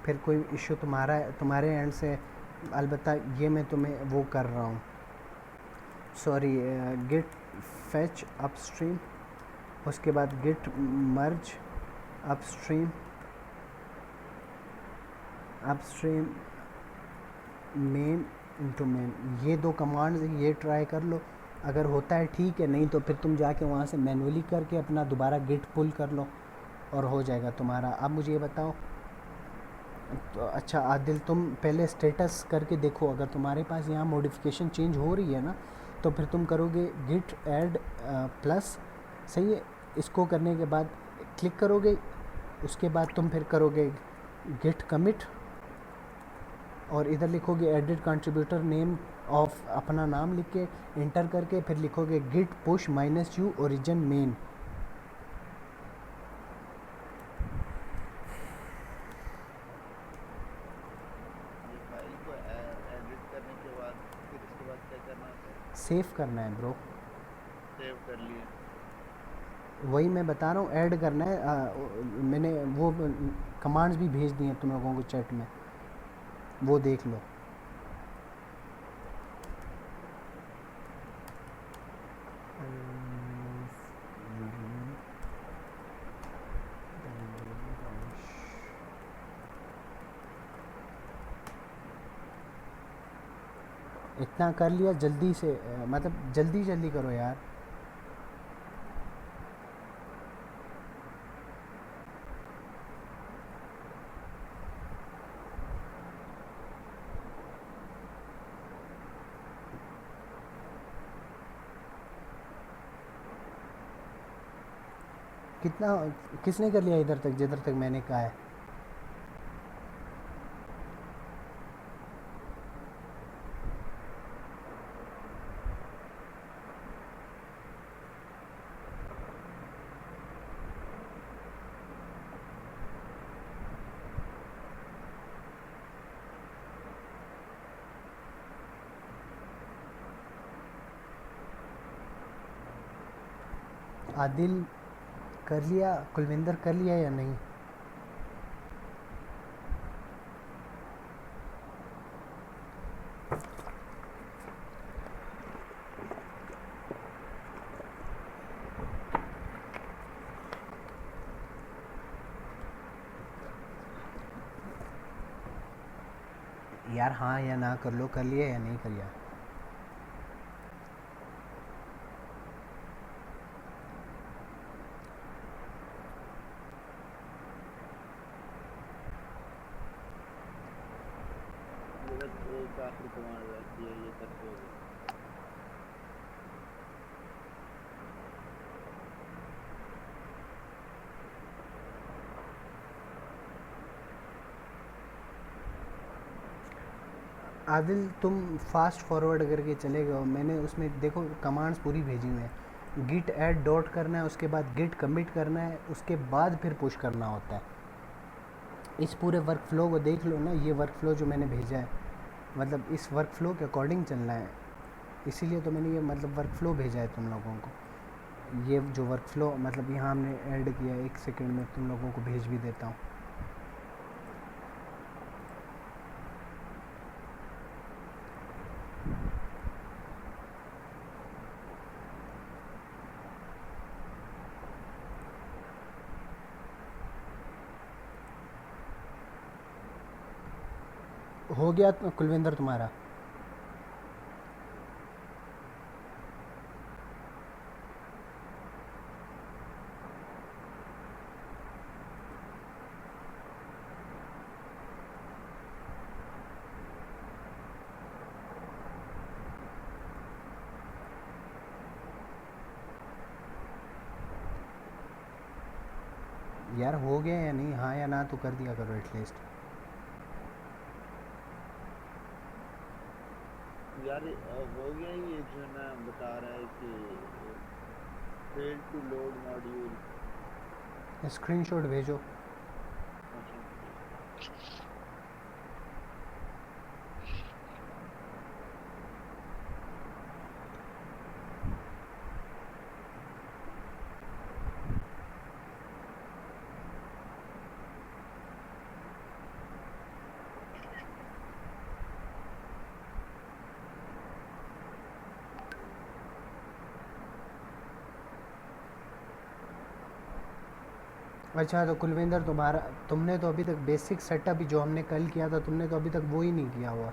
फिर कोई इश्यू तुम्हारा है, तुम्हारे एंड से। अलबत्ता ये मैं तुम्हें वो कर रहा हूँ, सॉरी, गिट फैच अपस्ट्रीम, उसके बाद git merge upstream, upstream main into main, ये दो कमांड्स, ये ट्राई कर लो। अगर होता है ठीक है, नहीं तो फिर तुम जाके वहाँ से मैनुअली करके अपना दोबारा गिट पुल कर लो और हो जाएगा तुम्हारा। अब मुझे ये बताओ, तो अच्छा आदिल, तुम पहले स्टेटस करके देखो, अगर तुम्हारे पास यहाँ मॉडिफिकेशन चेंज हो रही है ना, तो फिर तुम करोगे गिट ऐड प्लस, सही है। इसको करने के बाद क्लिक करोगे, उसके बाद तुम फिर करोगे गिट कमिट, और इधर लिखोगे एडिट कंट्रीब्यूटर नेम ऑफ, अपना नाम लिख के इंटर करके फिर लिखोगे git push minus U origin main. ये फाइल को एडिट करने के बाद फिर इसके बाद क्या करना होता है? सेव करना है ब्रो। सेव कर लिया। वही मैं बता रहा हूँ, ऐड करना है। मैंने वो कमांड्स भी भेज दिए हैं तुम लोगों को चैट में, वो देख लो। इतना कर लिया जल्दी से, मतलब जल्दी जल्दी करो यार। कितना, किसने कर लिया इधर तक जिधर तक मैंने कहा है? आदिल कर लिया, कुलविंदर कर लिया या नहीं? यार हाँ या ना कर लो, कर लिया या नहीं कर लिया? ये बस एक आखिरी कमांड रहती है, ये करते हो गए। आदिल तुम फास्ट फॉरवर्ड करके चले गए हो, मैंने उसमें देखो कमांड्स पूरी भेजी हुई हैं। गिट ऐड डॉट करना है, उसके बाद गिट कमिट करना है, उसके बाद फिर पुश करना होता है। इस पूरे वर्क फ्लो को देख लो ना, ये वर्क फ्लो जो मैंने भेजा है, मतलब इस वर्क फ्लो के अकॉर्डिंग चलना है, इसीलिए तो मैंने ये मतलब वर्क फ्लो भेजा है तुम लोगों को। ये जो वर्क फ्लो मतलब यहाँ हमने ऐड किया है, एक सेकंड में तुम लोगों को भेज भी देता हूँ। हो गया कुलविंदर तुम्हारा? यार हो गया या नहीं, हाँ या ना तो कर दिया करो एटलीस्ट। यार हो गया ये जो ना बता रहा है कि fail to load module. Screenshot भेजो। अच्छा अच्छा तो कुलविंदर, तुम्हारा तुमने तो अभी तक बेसिक सेटअप जो हमने कल किया था, तुमने तो अभी तक वो ही नहीं किया हुआ।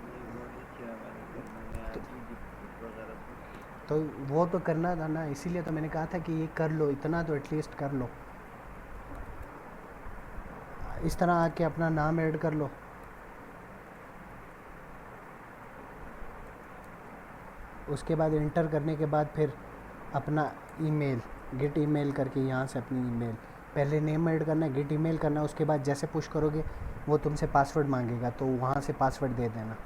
नहीं वो नहीं किया मैंने कल, मैंने तो, आज ही गिफ्ट वगैरह सब किया। तो वो तो करना था ना, इसीलिए तो मैंने कहा था कि ये कर लो, इतना तो एटलीस्ट कर लो। इस तरह आके अपना नाम ऐड कर लो। उसके बाद इंटर करने के बाद फिर अपना ईमेल, गेट ईमेल करके यहाँ से अपनी ईमेल, पहले नेम ऐड करना है, गेट ईमेल करना है, उसके बाद जैसे पुश करोगे वो तुमसे पासवर्ड मांगेगा, तो वहाँ से पासवर्ड दे देना।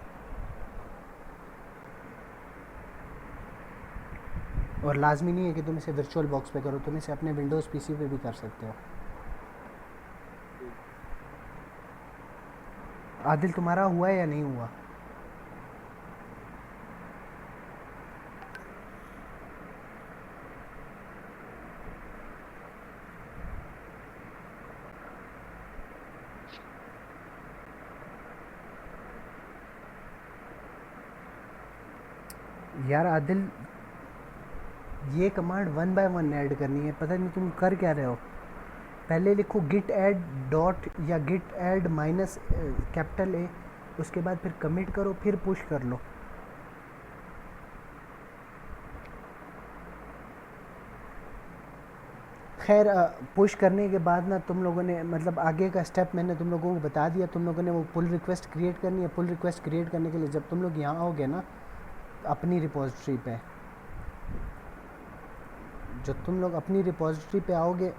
और लाजमी नहीं है कि तुम इसे वर्चुअल बॉक्स पे करो, तुम इसे अपने विंडोज़ पीसी पे भी कर सकते हो। ठीक। आदिल तुम्हारा हुआ है या नहीं हुआ? यार आदिल, ये command one by one add करनी है, पता नहीं तुम कर क्या रहे हो। पहले लिखो गिट ऐड डॉट या git add minus capital A, उसके बाद फिर कमिट करो, फिर पुश कर लो। खैर पुश करने के बाद ना तुम लोगों ने मतलब आगे का स्टेप मैंने तुम लोगों को बता दिया। तुम लोगों ने वो पुल रिक्वेस्ट क्रिएट करनी है। पुल रिक्वेस्ट क्रिएट करने के लिए जब तुम लोग यहाँ आओगे ना अपनी रिपोजिटरी पे, जब तुम लोग अपनी रिपोजिटरी पे आओगे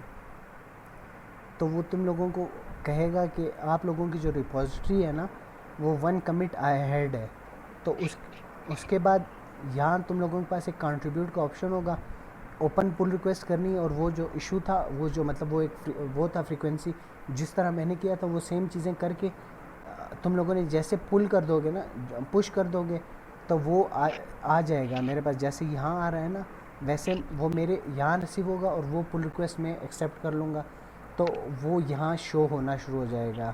तो वो तुम लोगों को कहेगा कि आप लोगों की जो रिपोजिटरी है ना वो वन कमिट अहेड है। तो उसके बाद यहाँ तुम लोगों के पास एक कंट्रीब्यूट का ऑप्शन होगा, ओपन पुल रिक्वेस्ट करनी है, और वो जो इशू था वो जो मतलब वो एक वो था फ्रीक्वेंसी, जिस तरह मैंने किया था वो सेम चीज़ें करके तुम लोगों ने जैसे पुल कर दोगे ना, पुश कर दोगे तो वो आ जाएगा मेरे पास। जैसे यहाँ आ रहा है ना वैसे वो मेरे यहाँ रिसीव होगा और वो पुल रिक्वेस्ट मैं एक्सेप्ट कर लूँगा, तो वो यहाँ शो होना शुरू हो जाएगा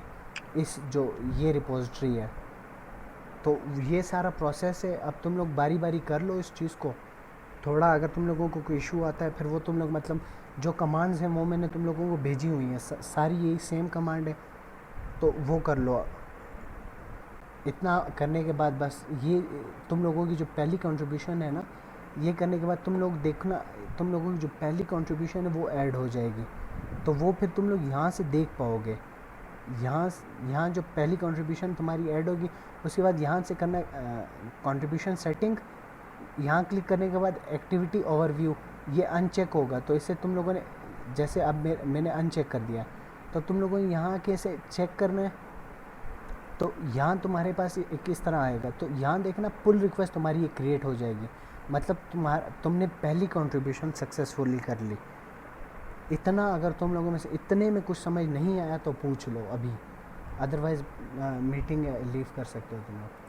इस जो ये रिपोजिटरी है। तो ये सारा प्रोसेस है। अब तुम लोग बारी बारी कर लो इस चीज़ को। थोड़ा अगर तुम लोगों को कोई इशू आता है फिर वो तुम लोग मतलब जो कमांड्स हैं वो मैंने तुम लोगों को भेजी हुई हैं, सारी यही सेम कमांड है, तो वो कर लो। इतना करने के बाद बस ये तुम लोगों की जो पहली कंट्रीब्यूशन है ना, ये करने के बाद तुम लोग देखना तुम लोगों की जो पहली कंट्रीब्यूशन है वो ऐड हो जाएगी, तो वो फिर तुम लोग यहाँ से देख पाओगे। यहाँ जो पहली कंट्रीब्यूशन तुम्हारी ऐड होगी उसके बाद यहाँ से करना कंट्रीब्यूशन सेटिंग, यहाँ क्लिक करने के बाद एक्टिविटी ओवरव्यू ये अनचेक होगा, तो इससे तुम लोगों ने जैसे अब मैंने अनचेक कर दिया, तो तुम लोगों ने यहाँ के इसे चेक करना है। तो यहाँ तुम्हारे पास एक इस तरह आएगा, तो यहाँ देखना पुल रिक्वेस्ट तुम्हारी ये क्रिएट हो जाएगी, मतलब तुमने पहली कंट्रीब्यूशन सक्सेसफुली कर ली। इतना अगर तुम लोगों में से इतने में कुछ समझ नहीं आया तो पूछ लो अभी, अदरवाइज़ मीटिंग लीव कर सकते हो तुम लोग।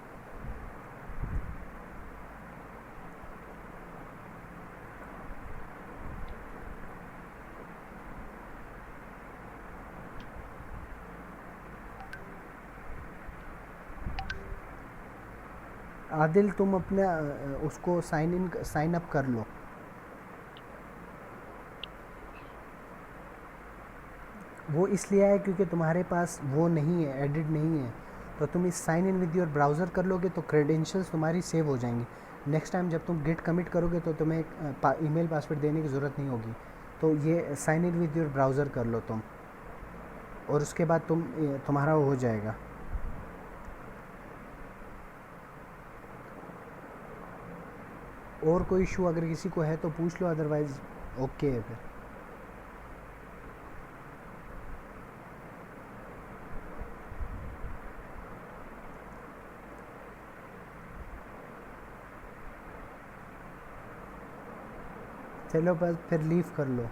आदिल तुम अपने उसको साइन अप कर लो। वो इसलिए है क्योंकि तुम्हारे पास वो नहीं है, एडिट नहीं है, तो तुम इस sign in with your browser कर लोगे तो क्रेडेंशियल्स तुम्हारी सेव हो जाएंगी। नेक्स्ट टाइम जब तुम गिट कमिट करोगे तो तुम्हें ईमेल पासवर्ड देने की ज़रूरत नहीं होगी, तो ये sign in with your browser कर लो तुम, और उसके बाद तुम्हारा हो जाएगा। और कोई इशू अगर किसी को है तो पूछ लो, अदरवाइज़ ओके है फिर। चलो बस फिर लीव कर लो।